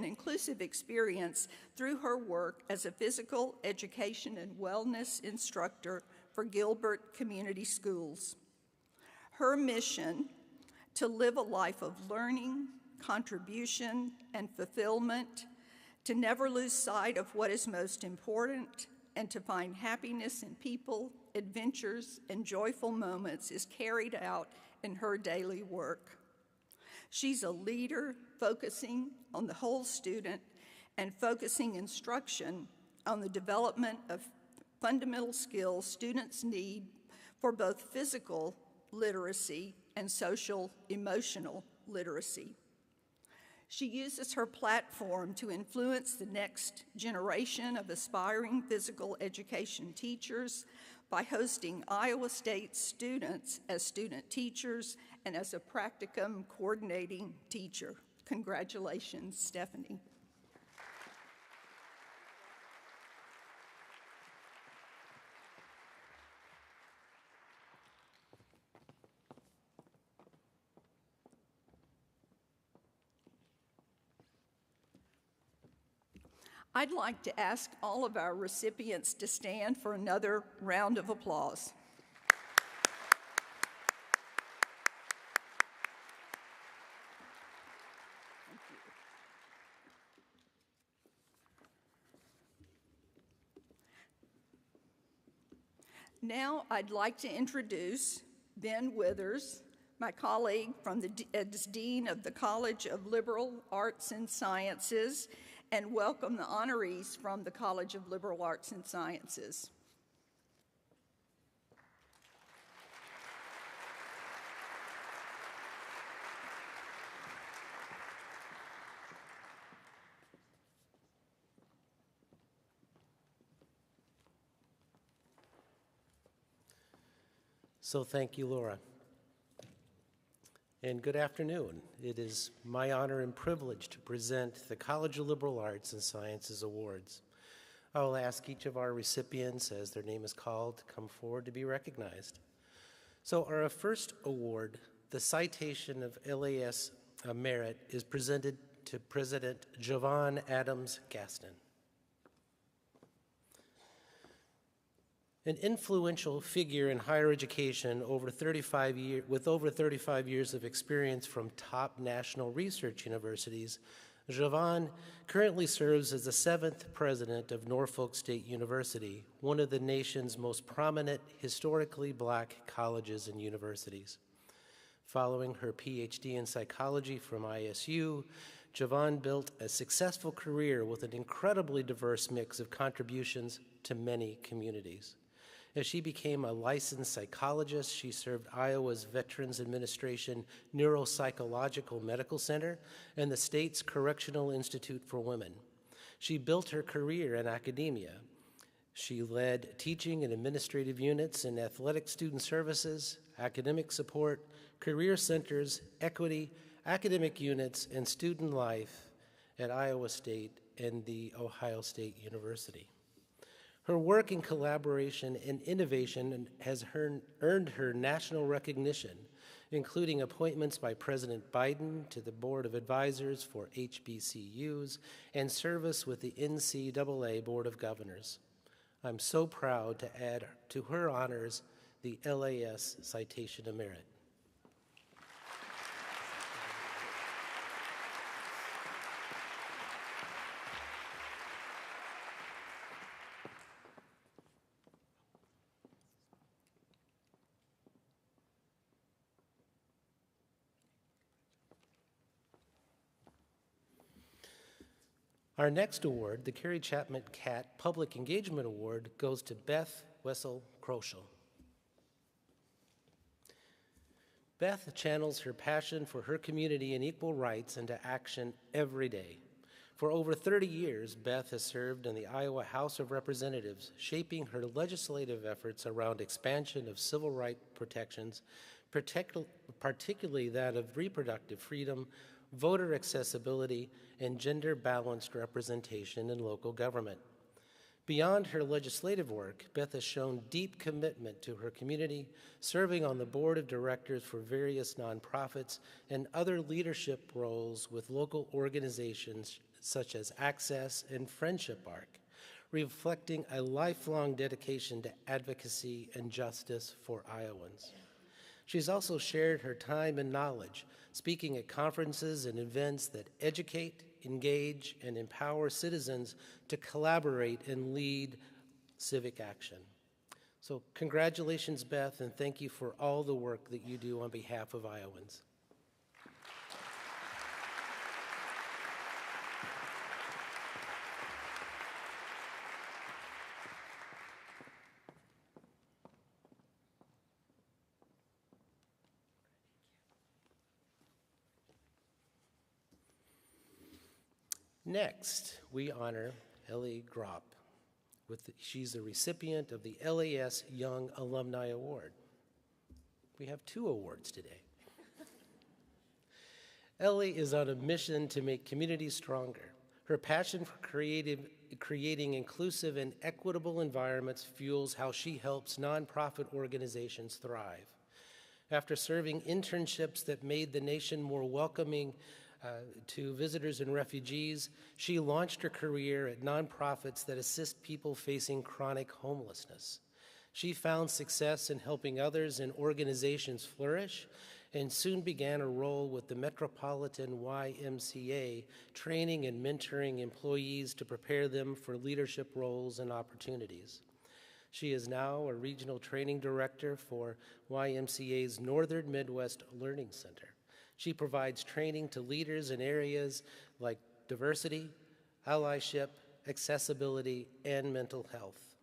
inclusive experience through her work as a physical education and wellness instructor for Gilbert Community Schools. Her mission to live a life of learning, contribution, and fulfillment, to never lose sight of what is most important, and to find happiness in people, adventures, and joyful moments is carried out in her daily work. She's a leader focusing on the whole student and focusing instruction on the development of fundamental skills students need for both physical literacy and social emotional literacy. She uses her platform to influence the next generation of aspiring physical education teachers by hosting Iowa State students as student teachers and as a practicum coordinating teacher. Congratulations, Stephanie. I'd like to ask all of our recipients to stand for another round of applause. Thank you. Now I'd like to introduce Ben Withers, my colleague as Dean of the College of Liberal Arts and Sciences, and welcome the honorees from the College of Liberal Arts and Sciences. So thank you, Laura. And good afternoon. It is my honor and privilege to present the College of Liberal Arts and Sciences Awards. I will ask each of our recipients, as their name is called, to come forward to be recognized. So our first award, the Citation of LAS Merit, is presented to President Jovan Adams Gaston. An influential figure in higher education with over 35 years of experience from top national research universities, Jovan currently serves as the 7th president of Norfolk State University, one of the nation's most prominent historically black colleges and universities. Following her PhD in psychology from ISU, Jovan built a successful career with an incredibly diverse mix of contributions to many communities. As she became a licensed psychologist, she served Iowa's Veterans Administration Neuropsychological Medical Center and the state's Correctional Institute for Women. She built her career in academia. She led teaching and administrative units in athletic student services, academic support, career centers, equity, academic units, and student life at Iowa State and the Ohio State University. Her work in collaboration and innovation has earned her national recognition, including appointments by President Biden to the Board of Advisors for HBCUs and service with the NCAA Board of Governors. I'm so proud to add to her honors the LAS Citation of Merit. Our next award, the Carrie Chapman Catt Public Engagement Award, goes to Beth Wessel-Kroschel. Beth channels her passion for her community and equal rights into action every day. For over 30 years, Beth has served in the Iowa House of Representatives, shaping her legislative efforts around expansion of civil rights protections, particularly that of reproductive freedom, voter accessibility, and gender-balanced representation in local government. Beyond her legislative work, Beth has shown deep commitment to her community, serving on the board of directors for various nonprofits and other leadership roles with local organizations such as Access and Friendship Arc, reflecting a lifelong dedication to advocacy and justice for Iowans. She's also shared her time and knowledge, speaking at conferences and events that educate, engage, and empower citizens to collaborate and lead civic action. So congratulations, Beth, and thank you for all the work that you do on behalf of Iowans. Next, we honor Ellie Gropp. She's the recipient of the LAS Young Alumni Award. We have 2 awards today. Ellie is on a mission to make communities stronger. Her passion for creating inclusive and equitable environments fuels how she helps nonprofit organizations thrive. After serving internships that made the nation more welcoming to visitors and refugees, she launched her career at nonprofits that assist people facing chronic homelessness. She found success in helping others and organizations flourish, and soon began a role with the Metropolitan YMCA, training and mentoring employees to prepare them for leadership roles and opportunities. She is now a regional training director for YMCA's Northern Midwest Learning Center. She provides training to leaders in areas like diversity, allyship, accessibility, and mental health.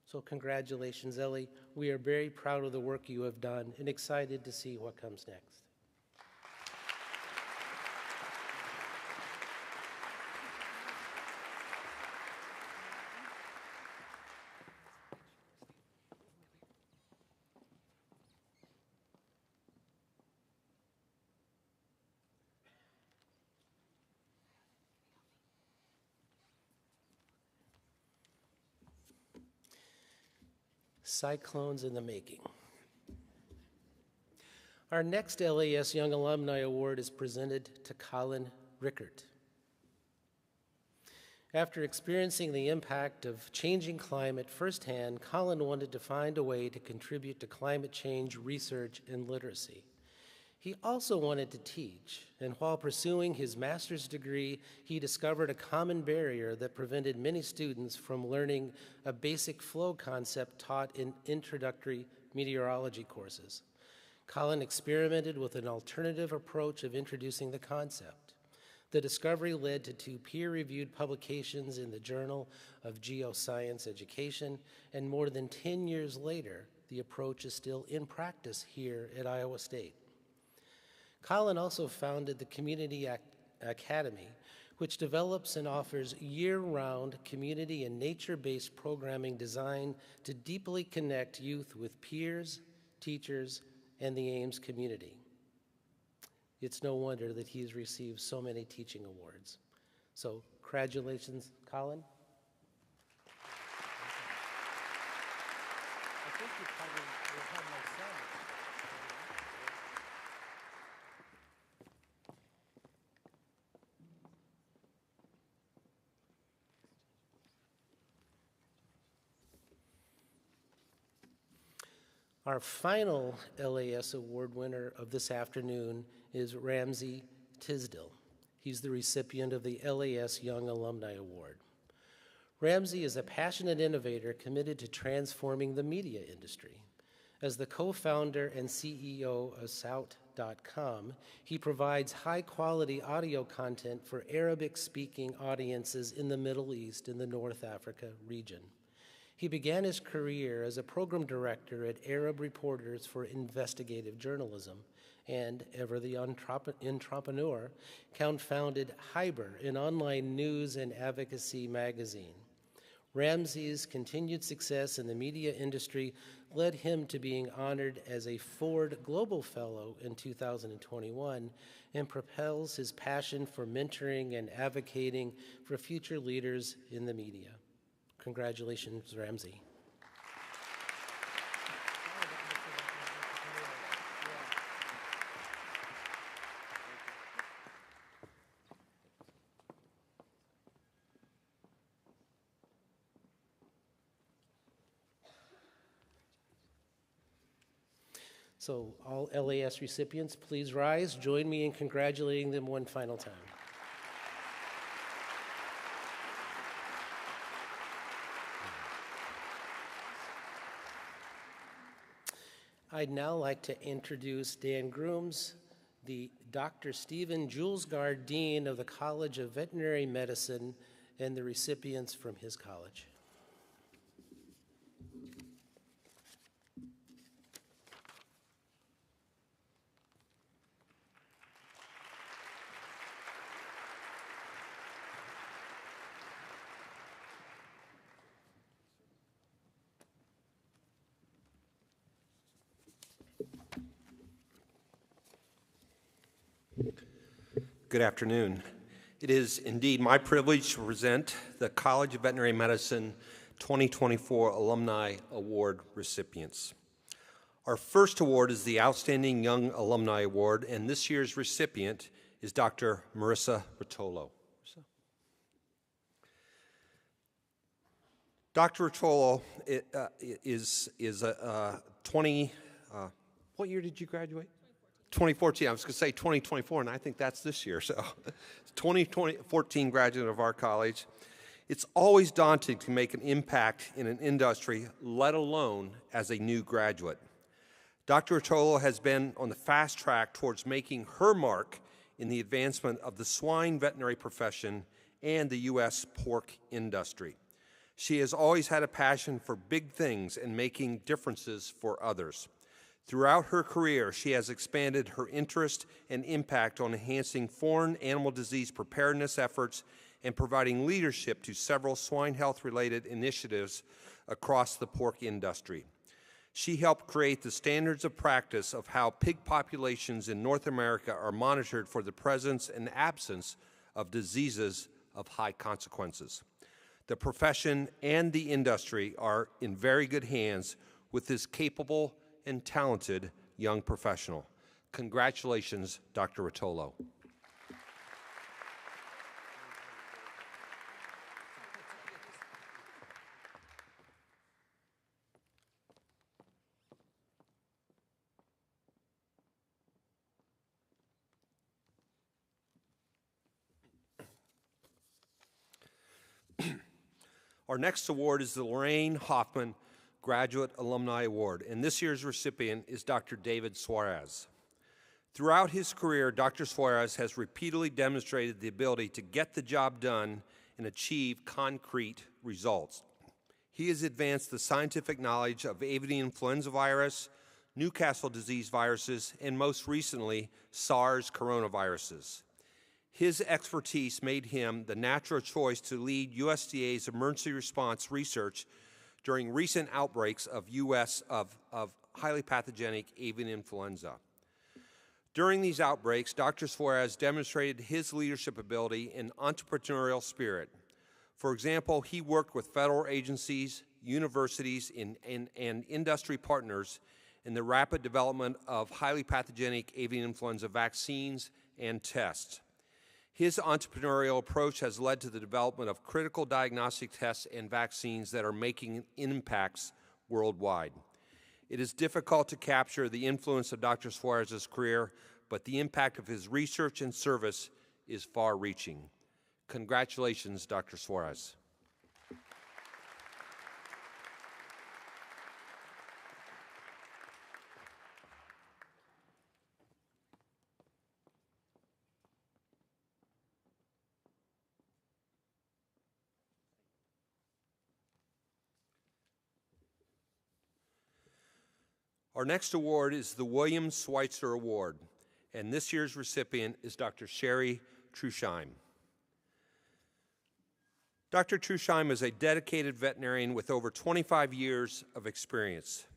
So congratulations, Ellie. We are very proud of the work you have done and excited to see what comes next. Cyclones in the making. Our next LAS Young Alumni Award is presented to Colin Rickert. After experiencing the impact of changing climate firsthand, Colin wanted to find a way to contribute to climate change research and literacy. He also wanted to teach, and while pursuing his master's degree, he discovered a common barrier that prevented many students from learning a basic flow concept taught in introductory meteorology courses. Colin experimented with an alternative approach of introducing the concept. The discovery led to 2 peer-reviewed publications in the Journal of Geoscience Education, and more than 10 years later, the approach is still in practice here at Iowa State. Colin also founded the Community Academy, which develops and offers year-round community and nature-based programming designed to deeply connect youth with peers, teachers, and the Ames community. It's no wonder that he's received so many teaching awards. So, congratulations, Colin. I think you probably will have my son. Our final LAS Award winner of this afternoon is Ramsey Tisdale. He's the recipient of the LAS Young Alumni Award. Ramsey is a passionate innovator committed to transforming the media industry. As the co-founder and CEO of Sout.com, he provides high-quality audio content for Arabic-speaking audiences in the Middle East and the North Africa region. He began his career as a program director at Arab Reporters for Investigative Journalism, and, ever the entrepreneur, co-founded Hyber, an online news and advocacy magazine. Ramsey's continued success in the media industry led him to being honored as a Ford Global Fellow in 2021 and propels his passion for mentoring and advocating for future leaders in the media. Congratulations, Ramsey. So all LAS recipients, please rise. Join me in congratulating them one final time. I'd now like to introduce Dan Grooms, the Dr. Stephen Julesgaard Dean of the College of Veterinary Medicine, and the recipients from his college. Good afternoon. It is indeed my privilege to present the College of Veterinary Medicine 2024 Alumni Award recipients. Our first award is the Outstanding Young Alumni Award, and this year's recipient is Dr. Marissa Rotolo. Dr. Rotolo is a 20, what year did you graduate? 2014. I was going to say 2024, and I think that's this year. So 2014 graduate of our college. It's always daunting to make an impact in an industry, let alone as a new graduate. Dr. Rotolo has been on the fast track towards making her mark in the advancement of the swine veterinary profession and the U.S. pork industry. She has always had a passion for big things and making differences for others. Throughout her career, she has expanded her interest and impact on enhancing foreign animal disease preparedness efforts and providing leadership to several swine health-related initiatives across the pork industry. She helped create the standards of practice of how pig populations in North America are monitored for the presence and absence of diseases of high consequences. The profession and the industry are in very good hands with this capable and talented young professional. Congratulations, Dr. Rotolo. Our next award is the Lorraine Hoffman Graduate Alumni Award, and this year's recipient is Dr. David Suarez. Throughout his career, Dr. Suarez has repeatedly demonstrated the ability to get the job done and achieve concrete results. He has advanced the scientific knowledge of avian influenza virus, Newcastle disease viruses, and most recently, SARS coronaviruses. His expertise made him the natural choice to lead USDA's emergency response research during recent outbreaks of highly pathogenic avian influenza. During these outbreaks, Dr. Suarez demonstrated his leadership ability and entrepreneurial spirit. For example, he worked with federal agencies, universities, and industry partners in the rapid development of highly pathogenic avian influenza vaccines and tests. His entrepreneurial approach has led to the development of critical diagnostic tests and vaccines that are making impacts worldwide. It is difficult to capture the influence of Dr. Suarez's career, but the impact of his research and service is far-reaching. Congratulations, Dr. Suarez. Our next award is the William Schweitzer Award, and this year's recipient is Dr. Sherry Trusheim. Dr. Trusheim is a dedicated veterinarian with over 25 years of experience.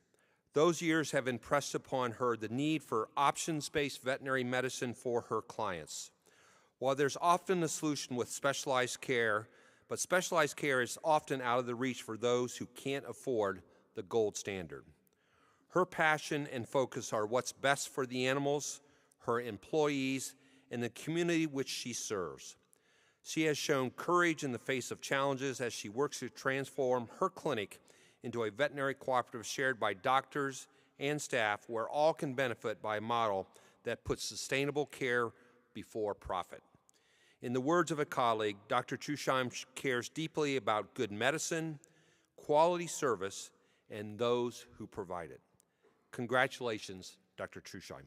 Those years have impressed upon her the need for options-based veterinary medicine for her clients. While there's often a solution with specialized care, but specialized care is often out of the reach for those who can't afford the gold standard. Her passion and focus are what's best for the animals, her employees, and the community which she serves. She has shown courage in the face of challenges as she works to transform her clinic into a veterinary cooperative shared by doctors and staff where all can benefit by a model that puts sustainable care before profit. In the words of a colleague, Dr. Trusheim cares deeply about good medicine, quality service, and those who provide it. Congratulations, Dr. Trusheim.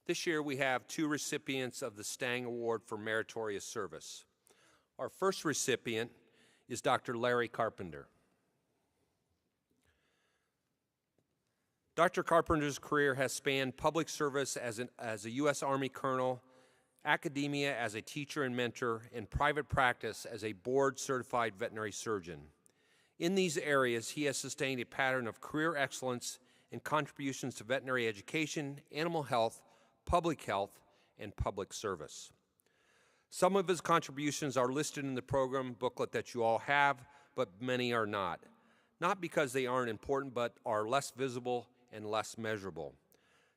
This year we have 2 recipients of the Stang Award for Meritorious Service. Our first recipient is Dr. Larry Carpenter. Dr. Carpenter's career has spanned public service as a U.S. Army colonel, academia as a teacher and mentor, and private practice as a board-certified veterinary surgeon. In these areas, he has sustained a pattern of career excellence and contributions to veterinary education, animal health, and public service. Some of his contributions are listed in the program booklet that you all have, but many are not. Not because they aren't important, but are less visible and less measurable.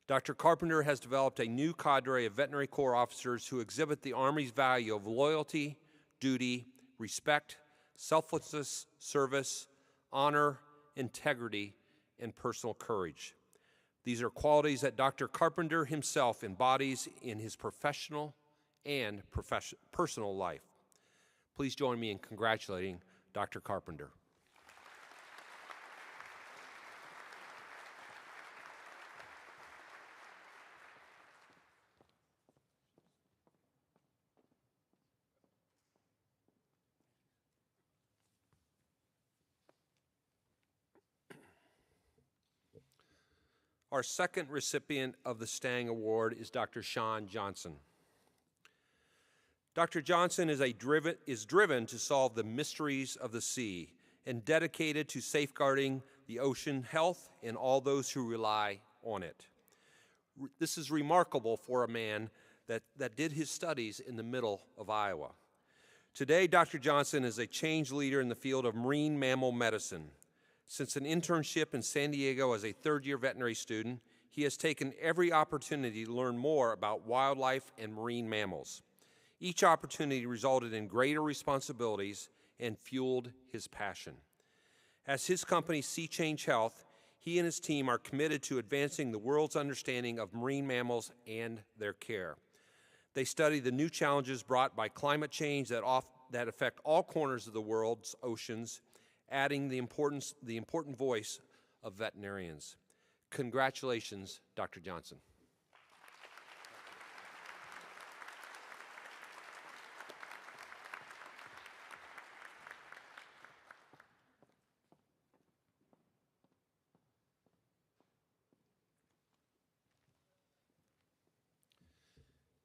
Dr. Carpenter has developed a new cadre of veterinary corps officers who exhibit the Army's value of loyalty, duty, respect, selflessness, service, honor, integrity, and personal courage. These are qualities that Dr. Carpenter himself embodies in his professional and personal life. Please join me in congratulating Dr. Carpenter. Our second recipient of the Stang Award is Dr. Sean Johnson. Dr. Johnson is driven to solve the mysteries of the sea and dedicated to safeguarding the ocean health and all those who rely on it. This is remarkable for a man that did his studies in the middle of Iowa. Today, Dr. Johnson is a change leader in the field of marine mammal medicine. Since an internship in San Diego as a third-year veterinary student, he has taken every opportunity to learn more about wildlife and marine mammals. Each opportunity resulted in greater responsibilities and fueled his passion. As his company, Sea Change Health, he and his team are committed to advancing the world's understanding of marine mammals and their care. They study the new challenges brought by climate change that affect all corners of the world's oceans, adding the important voice of veterinarians. Congratulations, Dr. Johnson.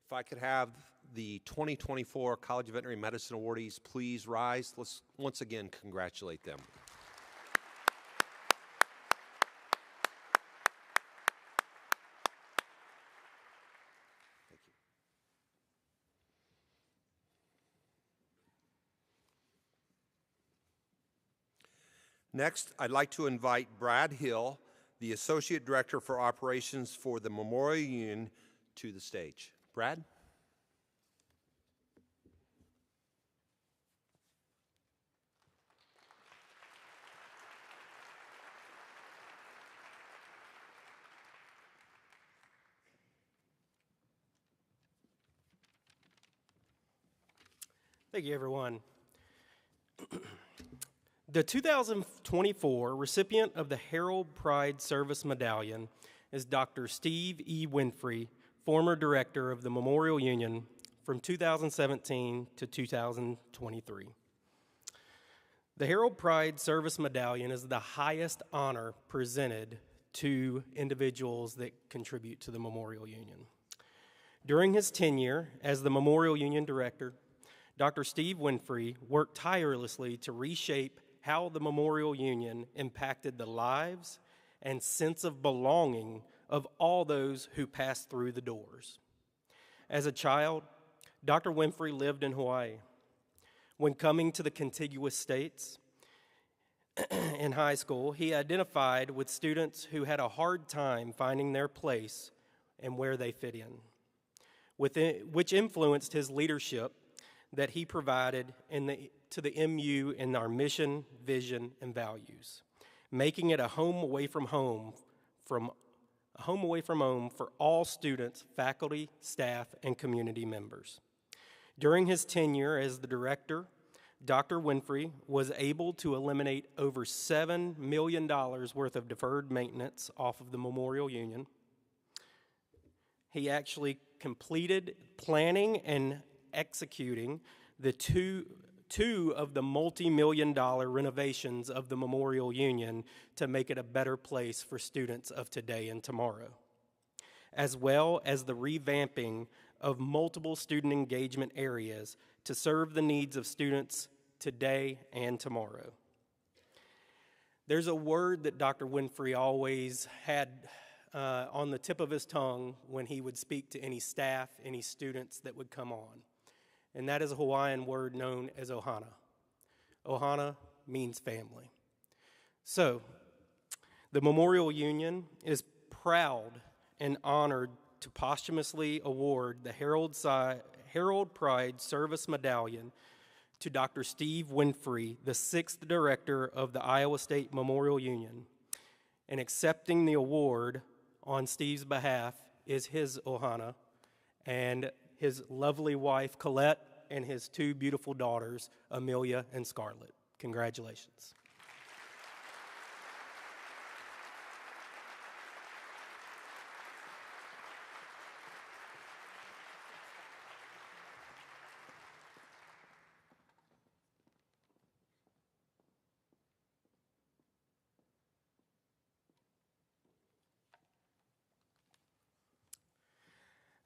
If I could have the 2024 College of Veterinary Medicine awardees please rise. Let's once again congratulate them. Thank you. Next, I'd like to invite Brad Hill, the Associate Director for Operations for the Memorial Union, to the stage. Brad? Thank you, everyone. The 2024 recipient of the Herald Pride Service Medallion is Dr. Steve E. Winfrey, former director of the Memorial Union from 2017 to 2023. The Herald Pride Service Medallion is the highest honor presented to individuals that contribute to the Memorial Union. During his tenure as the Memorial Union Director, Dr. Steve Winfrey worked tirelessly to reshape how the Memorial Union impacted the lives and sense of belonging of all those who passed through the doors. As a child, Dr. Winfrey lived in Hawaii. When coming to the contiguous states in high school, he identified with students who had a hard time finding their place and where they fit in, which influenced his leadership that he provided to the MU in our mission, vision, and values, making it a home away from home for all students, faculty, staff, and community members. During his tenure as the director, Dr. Winfrey was able to eliminate over $7 million worth of deferred maintenance off of the Memorial Union. He actually completed planning and executing the two of the multi-million-dollar renovations of the Memorial Union to make it a better place for students of today and tomorrow, as well as the revamping of multiple student engagement areas to serve the needs of students today and tomorrow. There's a word that Dr. Winfrey always had on the tip of his tongue when he would speak to any staff, any students that would come on, and that is a Hawaiian word known as ohana. Ohana means family. So, the Memorial Union is proud and honored to posthumously award the Herald Pride Service Medallion to Dr. Steve Winfrey, the 6th Director of the Iowa State Memorial Union. And accepting the award on Steve's behalf is his ohana and his lovely wife, Colette, and his 2 beautiful daughters, Amelia and Scarlett. Congratulations.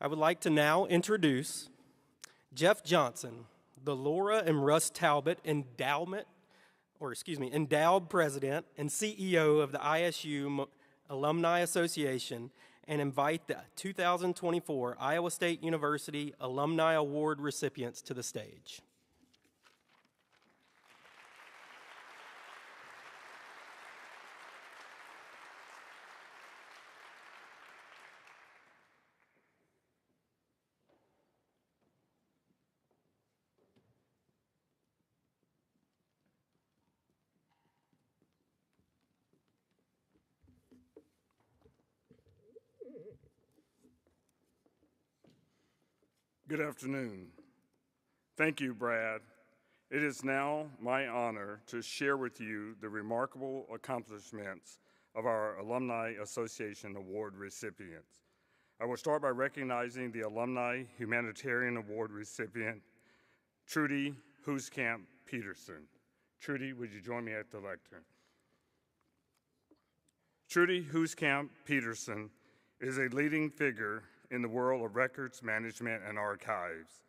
I would like to now introduce Jeff Johnson, the Laura and Russ Talbot Endowed President and CEO of the ISU Alumni Association, and invite the 2024 Iowa State University Alumni Award recipients to the stage. Good afternoon. Thank you, Brad. It is now my honor to share with you the remarkable accomplishments of our Alumni Association Award recipients. I will start by recognizing the Alumni Humanitarian Award recipient, Trudy Hooskamp Peterson. Trudy, would you join me at the lectern? Trudy Hooskamp Peterson is a leading figure in the world of records management and archives.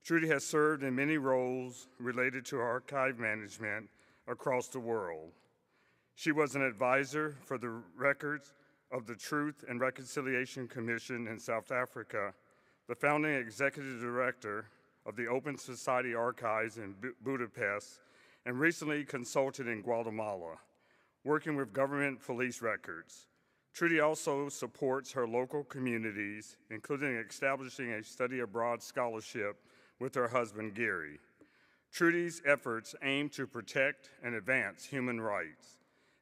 Trudy has served in many roles related to archive management across the world. She was an advisor for the records of the Truth and Reconciliation Commission in South Africa, the founding executive director of the Open Society Archives in Budapest, and recently consulted in Guatemala, working with government police records. Trudy also supports her local communities, including establishing a study abroad scholarship with her husband, Gary. Trudy's efforts aim to protect and advance human rights.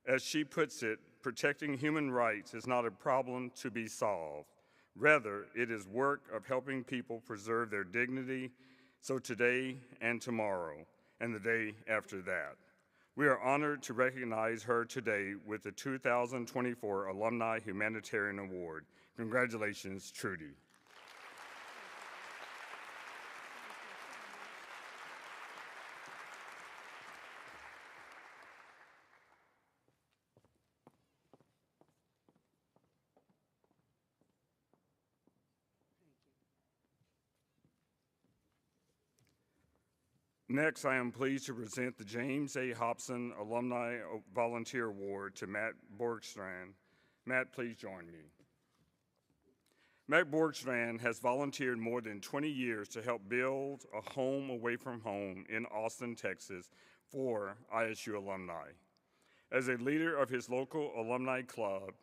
As she puts it, protecting human rights is not a problem to be solved. Rather, it is work of helping people preserve their dignity, so today and tomorrow, and the day after that. We are honored to recognize her today with the 2024 Alumni Humanitarian Award. Congratulations, Trudy. Next, I am pleased to present the James A. Hobson Alumni Volunteer Award to Matt Borgstrand. Matt, please join me. Matt Borgstrand has volunteered more than 20 years to help build a home away from home in Austin, Texas for ISU alumni. As a leader of his local alumni club,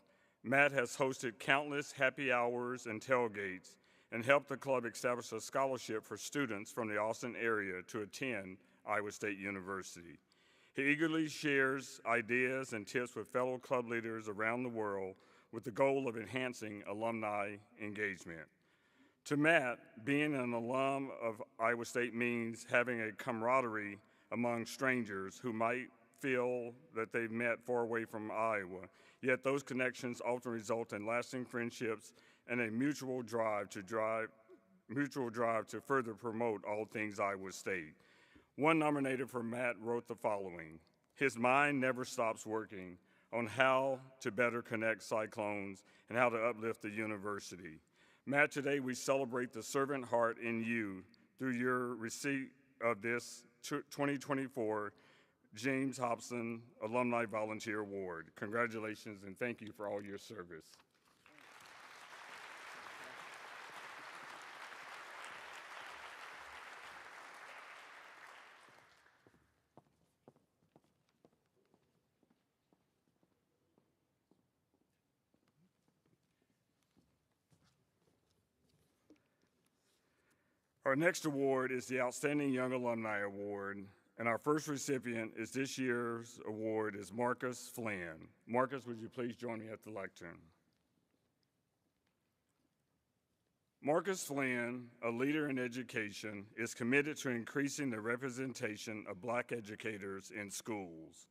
Matt has hosted countless happy hours and tailgates and helped the club establish a scholarship for students from the Austin area to attend Iowa State University. He eagerly shares ideas and tips with fellow club leaders around the world with the goal of enhancing alumni engagement. To Matt, being an alum of Iowa State means having a camaraderie among strangers who might feel that they've met far away from Iowa, yet those connections often result in lasting friendships and a mutual drive to further promote all things Iowa State. One nominated for Matt wrote the following: "His mind never stops working on how to better connect Cyclones and how to uplift the university." Matt, today we celebrate the servant heart in you through your receipt of this 2024 James Hobson Alumni Volunteer Award. Congratulations and thank you for all your service. Our next award is the Outstanding Young Alumni Award, and our first recipient is this year's award is Marcus Flynn. Marcus, would you please join me at the lectern? Marcus Flynn, a leader in education, is committed to increasing the representation of Black educators in schools.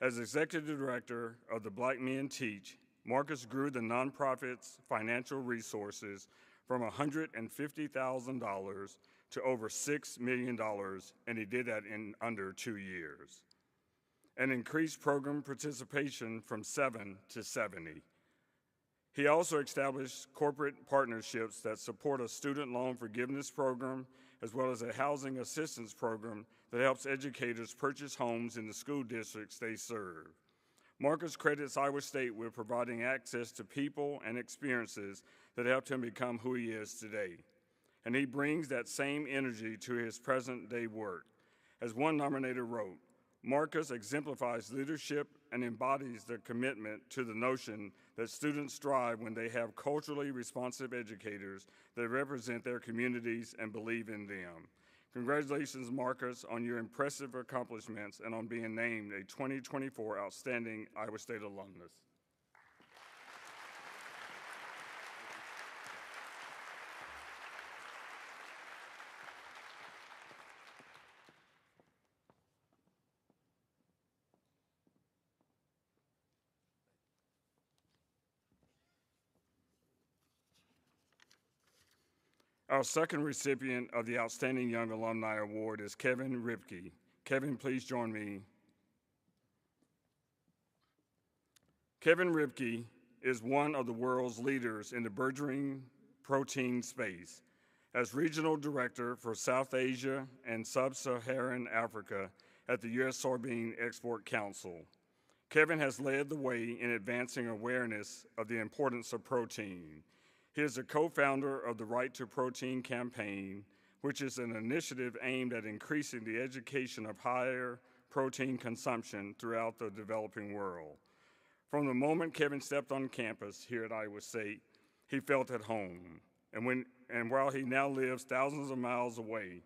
As Executive Director of the Black Men Teach, Marcus grew the nonprofit's financial resources from $150,000 to over $6 million, and he did that in under 2 years, and increased program participation from 7 to 70. He also established corporate partnerships that support a student loan forgiveness program, as well as a housing assistance program that helps educators purchase homes in the school districts they serve. Marcus credits Iowa State with providing access to people and experiences that helped him become who he is today. And he brings that same energy to his present-day work. As one nominator wrote, Marcus exemplifies leadership and embodies the commitment to the notion that students thrive when they have culturally responsive educators that represent their communities and believe in them. Congratulations, Marcus, on your impressive accomplishments and on being named a 2024 Outstanding Iowa State alumnus. Our second recipient of the Outstanding Young Alumni Award is Kevin Ripke. Kevin, please join me. Kevin Ripke is one of the world's leaders in the burgeoning protein space. As Regional Director for South Asia and Sub-Saharan Africa at the U.S. Soybean Export Council, Kevin has led the way in advancing awareness of the importance of protein. He is a co-founder of the Right to Protein campaign, which is an initiative aimed at increasing the education of higher protein consumption throughout the developing world. From the moment Kevin stepped on campus here at Iowa State, he felt at home. And while he now lives thousands of miles away,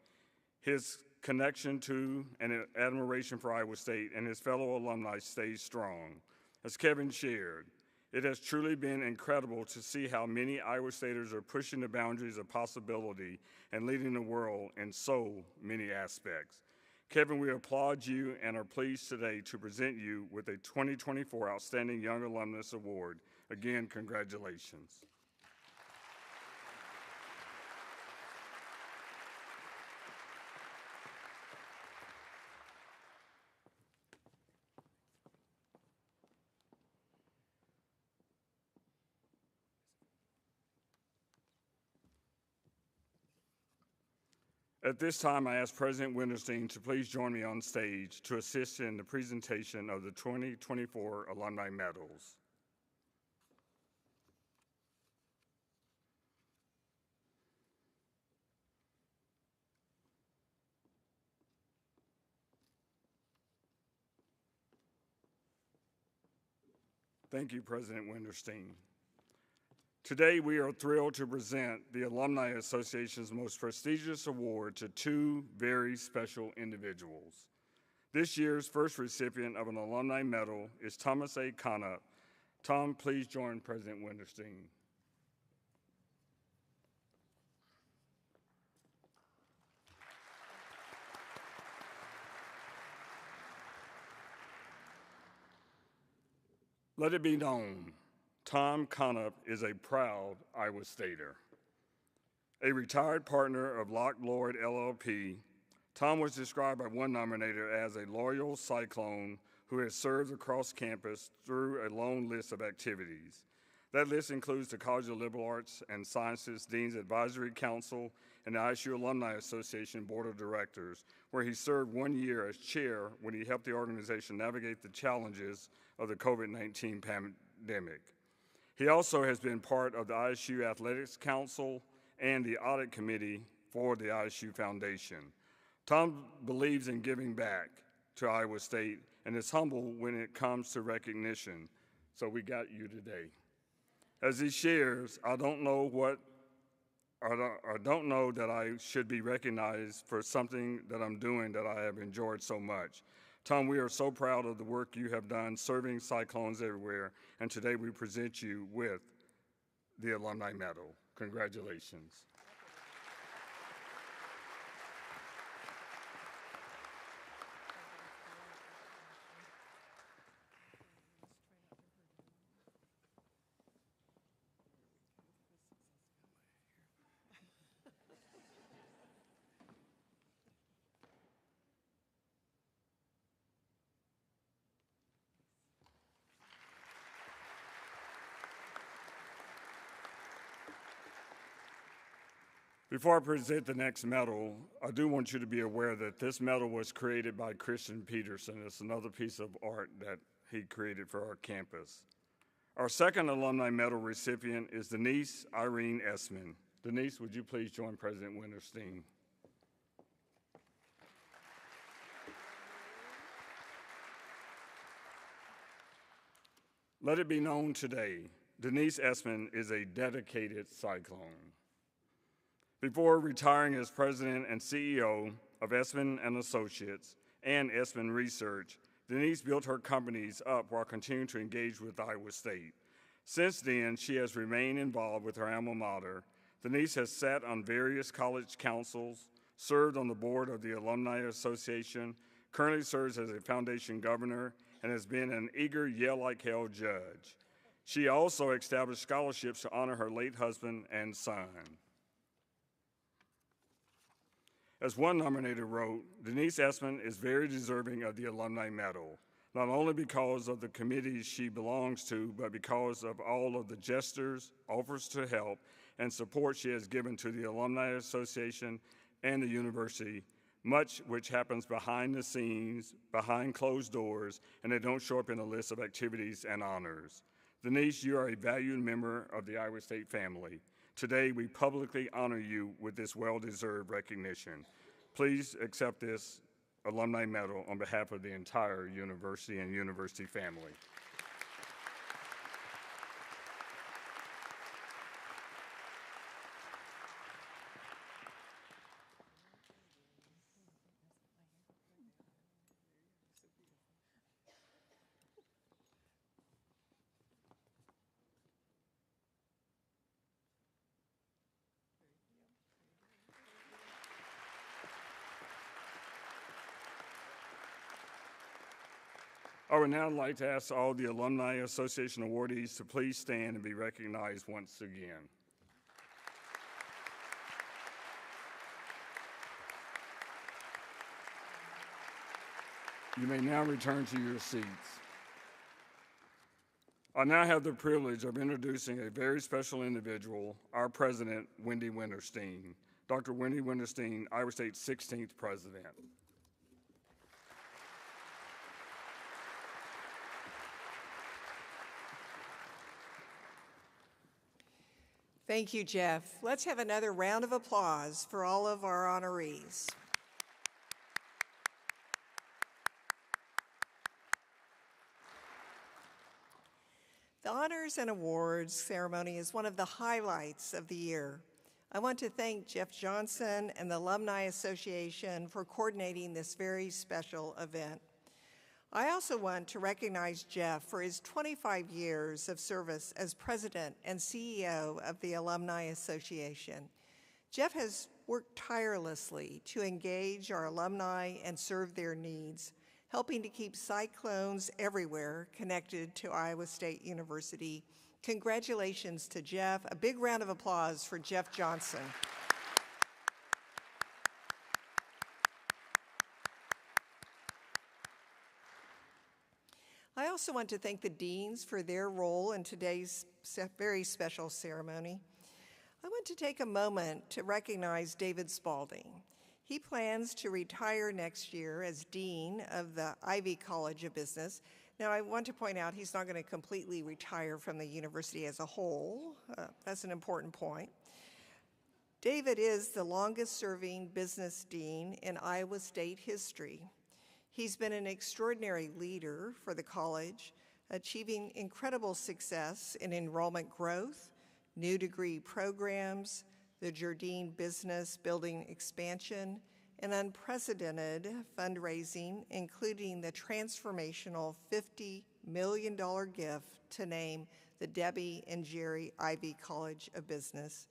his connection to and admiration for Iowa State and his fellow alumni stays strong. As Kevin shared, it has truly been incredible to see how many Iowa Staters are pushing the boundaries of possibility and leading the world in so many aspects. Kevin, we applaud you and are pleased today to present you with a 2024 Outstanding Young Alumnus Award. Again, congratulations. At this time, I ask President Winterstein to please join me on stage to assist in the presentation of the 2024 Alumni Medals. Thank you, President Winterstein. Today, we are thrilled to present the Alumni Association's most prestigious award to two very special individuals. This year's first recipient of an Alumni Medal is Thomas A. Conop. Tom, please join President Winterstein. Let it be known, Tom Conop is a proud Iowa Stater. A retired partner of Locke Lloyd LLP, Tom was described by one nominator as a loyal cyclone who has served across campus through a long list of activities. That list includes the College of Liberal Arts and Sciences Dean's Advisory Council and the ISU Alumni Association Board of Directors, where he served 1 year as chair when he helped the organization navigate the challenges of the COVID-19 pandemic. He also has been part of the ISU Athletics Council and the Audit Committee for the ISU Foundation. Tom believes in giving back to Iowa State and is humble when it comes to recognition, so we got you today. As he shares, I don't know that I should be recognized for something that I'm doing that I have enjoyed so much. Tom, we are so proud of the work you have done serving Cyclones everywhere, and today we present you with the Alumni Medal. Congratulations. Before I present the next medal, I do want you to be aware that this medal was created by Christian Peterson. It's another piece of art that he created for our campus. Our second Alumni Medal recipient is Denise Irene Essman. Denise, would you please join President Winterstein? Let it be known today, Denise Essman is a dedicated Cyclone. Before retiring as president and CEO of Essman & Associates and Essman Research, Denise built her companies up while continuing to engage with Iowa State. Since then, she has remained involved with her alma mater. Denise has sat on various college councils, served on the board of the Alumni Association, currently serves as a foundation governor, and has been an eager yell-like-hell judge. She also established scholarships to honor her late husband and son. As one nominator wrote, Denise Essman is very deserving of the Alumni Medal, not only because of the committees she belongs to, but because of all of the gestures, offers to help, and support she has given to the Alumni Association and the university, much which happens behind the scenes, behind closed doors, and they don't show up in a list of activities and honors. Denise, you are a valued member of the Iowa State family. Today, we publicly honor you with this well-deserved recognition. Please accept this Alumni Medal on behalf of the entire university and university family. I would now like to ask all the Alumni Association awardees to please stand and be recognized once again. You may now return to your seats. I now have the privilege of introducing a very special individual, our president, Wendy Winterstein. Dr. Winnie Winterstein, Iowa State's 16th president. Thank you, Jeff. Let's have another round of applause for all of our honorees. The Honors and Awards ceremony is one of the highlights of the year. I want to thank Jeff Johnson and the Alumni Association for coordinating this very special event. I also want to recognize Jeff for his 25 years of service as president and CEO of the Alumni Association. Jeff has worked tirelessly to engage our alumni and serve their needs, helping to keep cyclones everywhere connected to Iowa State University. Congratulations to Jeff. A big round of applause for Jeff Johnson. I also want to thank the deans for their role in today's very special ceremony. I want to take a moment to recognize David Spalding. He plans to retire next year as dean of the Ivy College of Business. Now, I want to point out he's not going to completely retire from the university as a whole. That's an important point. David is the longest-serving business dean in Iowa State history. He's been an extraordinary leader for the college, achieving incredible success in enrollment growth, new degree programs, the Jardine Business Building expansion, and unprecedented fundraising, including the transformational $50 million gift to name the Debbie and Jerry Ivy College of Business.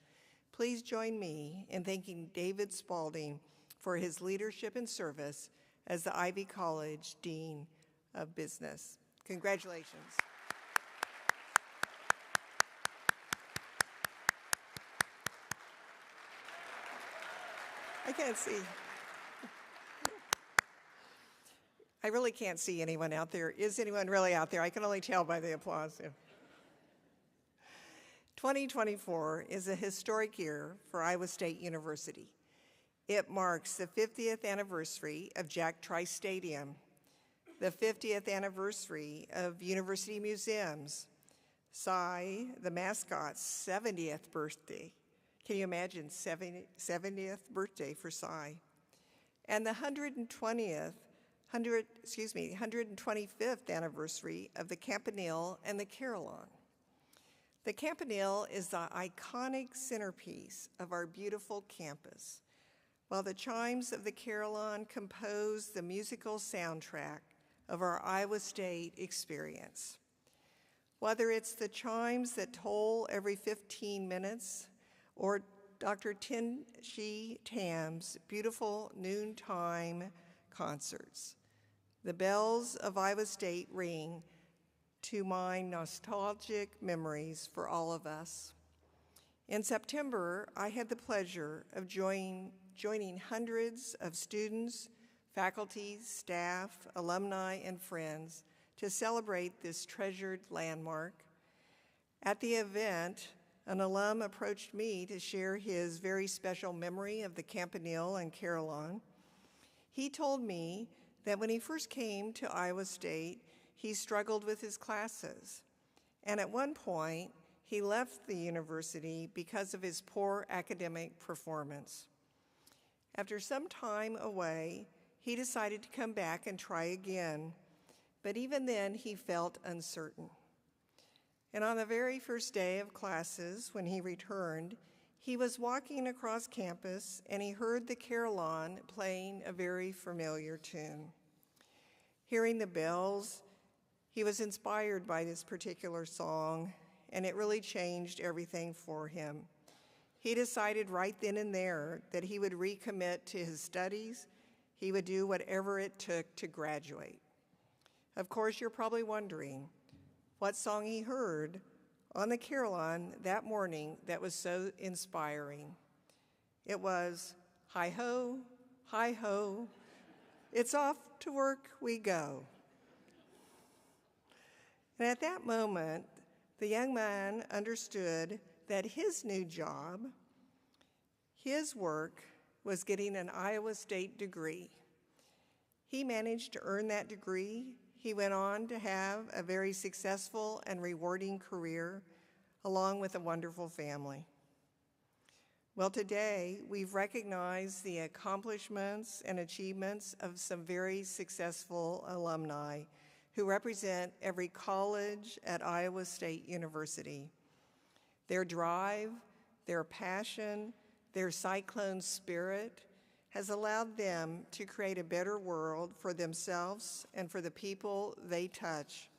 Please join me in thanking David Spalding for his leadership and service as the Ivy College Dean of Business. Congratulations. I can't see. I really can't see anyone out there. Is anyone really out there? I can only tell by the applause. Yeah. 2024 is a historic year for Iowa State University. It marks the 50th anniversary of Jack Trice Stadium, the 50th anniversary of University Museums, Cy, the mascot's 70th birthday. Can you imagine 70th birthday for Cy? And the 125th anniversary of the Campanile and the Carillon. The Campanile is the iconic centerpiece of our beautiful campus, while the chimes of the Carillon compose the musical soundtrack of our Iowa State experience. Whether it's the chimes that toll every 15 minutes or Dr. Tin-Shi Tam's beautiful noontime concerts, the bells of Iowa State ring to mind nostalgic memories for all of us. In September, I had the pleasure of joining hundreds of students, faculty, staff, alumni, and friends to celebrate this treasured landmark. At the event, an alum approached me to share his very special memory of the Campanile and Carillon. He told me that when he first came to Iowa State, he struggled with his classes. And at one point, he left the university because of his poor academic performance. After some time away, he decided to come back and try again, but even then he felt uncertain. And on the very first day of classes, when he returned, he was walking across campus and he heard the Carillon playing a very familiar tune. Hearing the bells, he was inspired by this particular song, and it really changed everything for him. He decided right then and there that he would recommit to his studies. He would do whatever it took to graduate. Of course, you're probably wondering what song he heard on the Carillon that morning that was so inspiring. It was, hi-ho, it's off to work we go. And at that moment, the young man understood that his new job, His work was getting an Iowa State degree. He managed to earn that degree. He went on to have a very successful and rewarding career, along with a wonderful family. Well, today we've recognized the accomplishments and achievements of some very successful alumni who represent every college at Iowa State University. Their drive, their passion, their cyclone spirit has allowed them to create a better world for themselves and for the people they touch.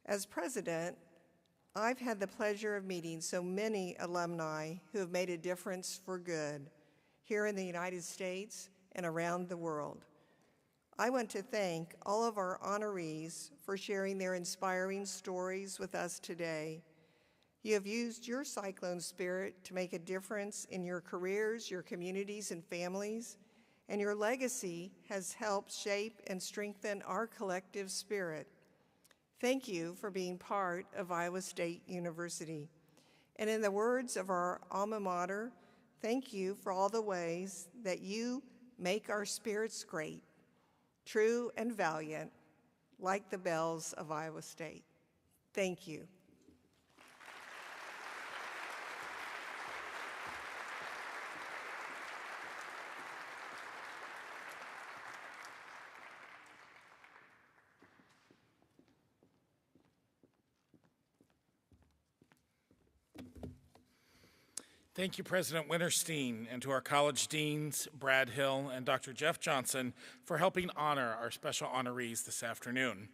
As president, I've had the pleasure of meeting so many alumni who have made a difference for good here in the United States and around the world. I want to thank all of our honorees for sharing their inspiring stories with us today. You have used your cyclone spirit to make a difference in your careers, your communities, and families, and your legacy has helped shape and strengthen our collective spirit. Thank you for being part of Iowa State University. And in the words of our alma mater, thank you for all the ways that you make our spirits great, true and valiant, like the bells of Iowa State. Thank you. Thank you, President Winterstein, and to our college deans, Brad Hill and Dr. Jeff Johnson, for helping honor our special honorees this afternoon.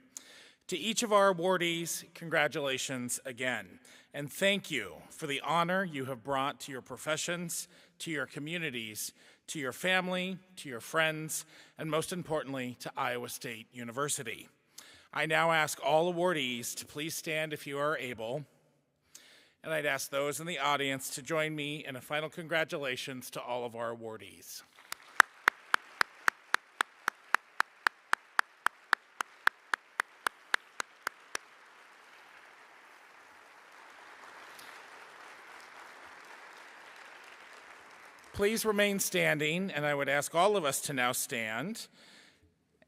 To each of our awardees, congratulations again, and thank you for the honor you have brought to your professions, to your communities, to your family, to your friends, and most importantly, to Iowa State University. I now ask all awardees to please stand if you are able. And I'd ask those in the audience to join me in a final congratulations to all of our awardees. Please remain standing, and I would ask all of us to now stand,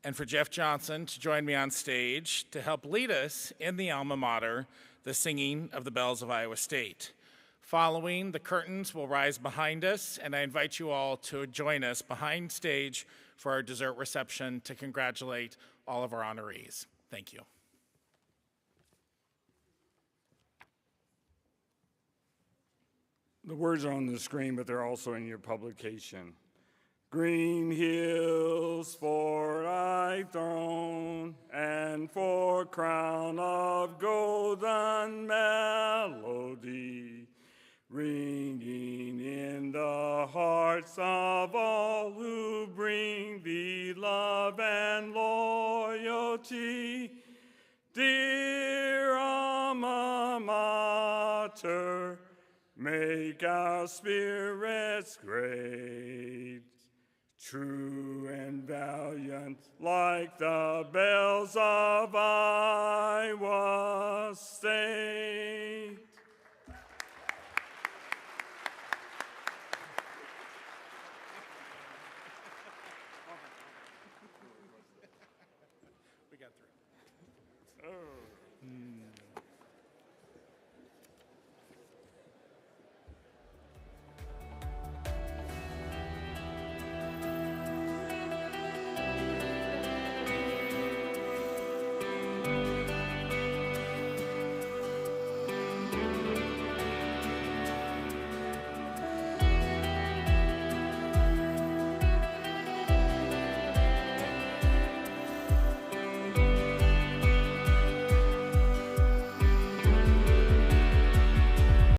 and for Jeff Johnson to join me on stage to help lead us in the alma mater, the singing of the bells of Iowa State. Following, the curtains will rise behind us, and I invite you all to join us behind stage for our dessert reception to congratulate all of our honorees. Thank you. The words are on the screen, but they're also in your publication. Green hills for thy throne, and for crown of golden melody, ringing in the hearts of all who bring thee love and loyalty. Dear alma mater, make our spirits great, true and valiant, like the bells of Iowa State.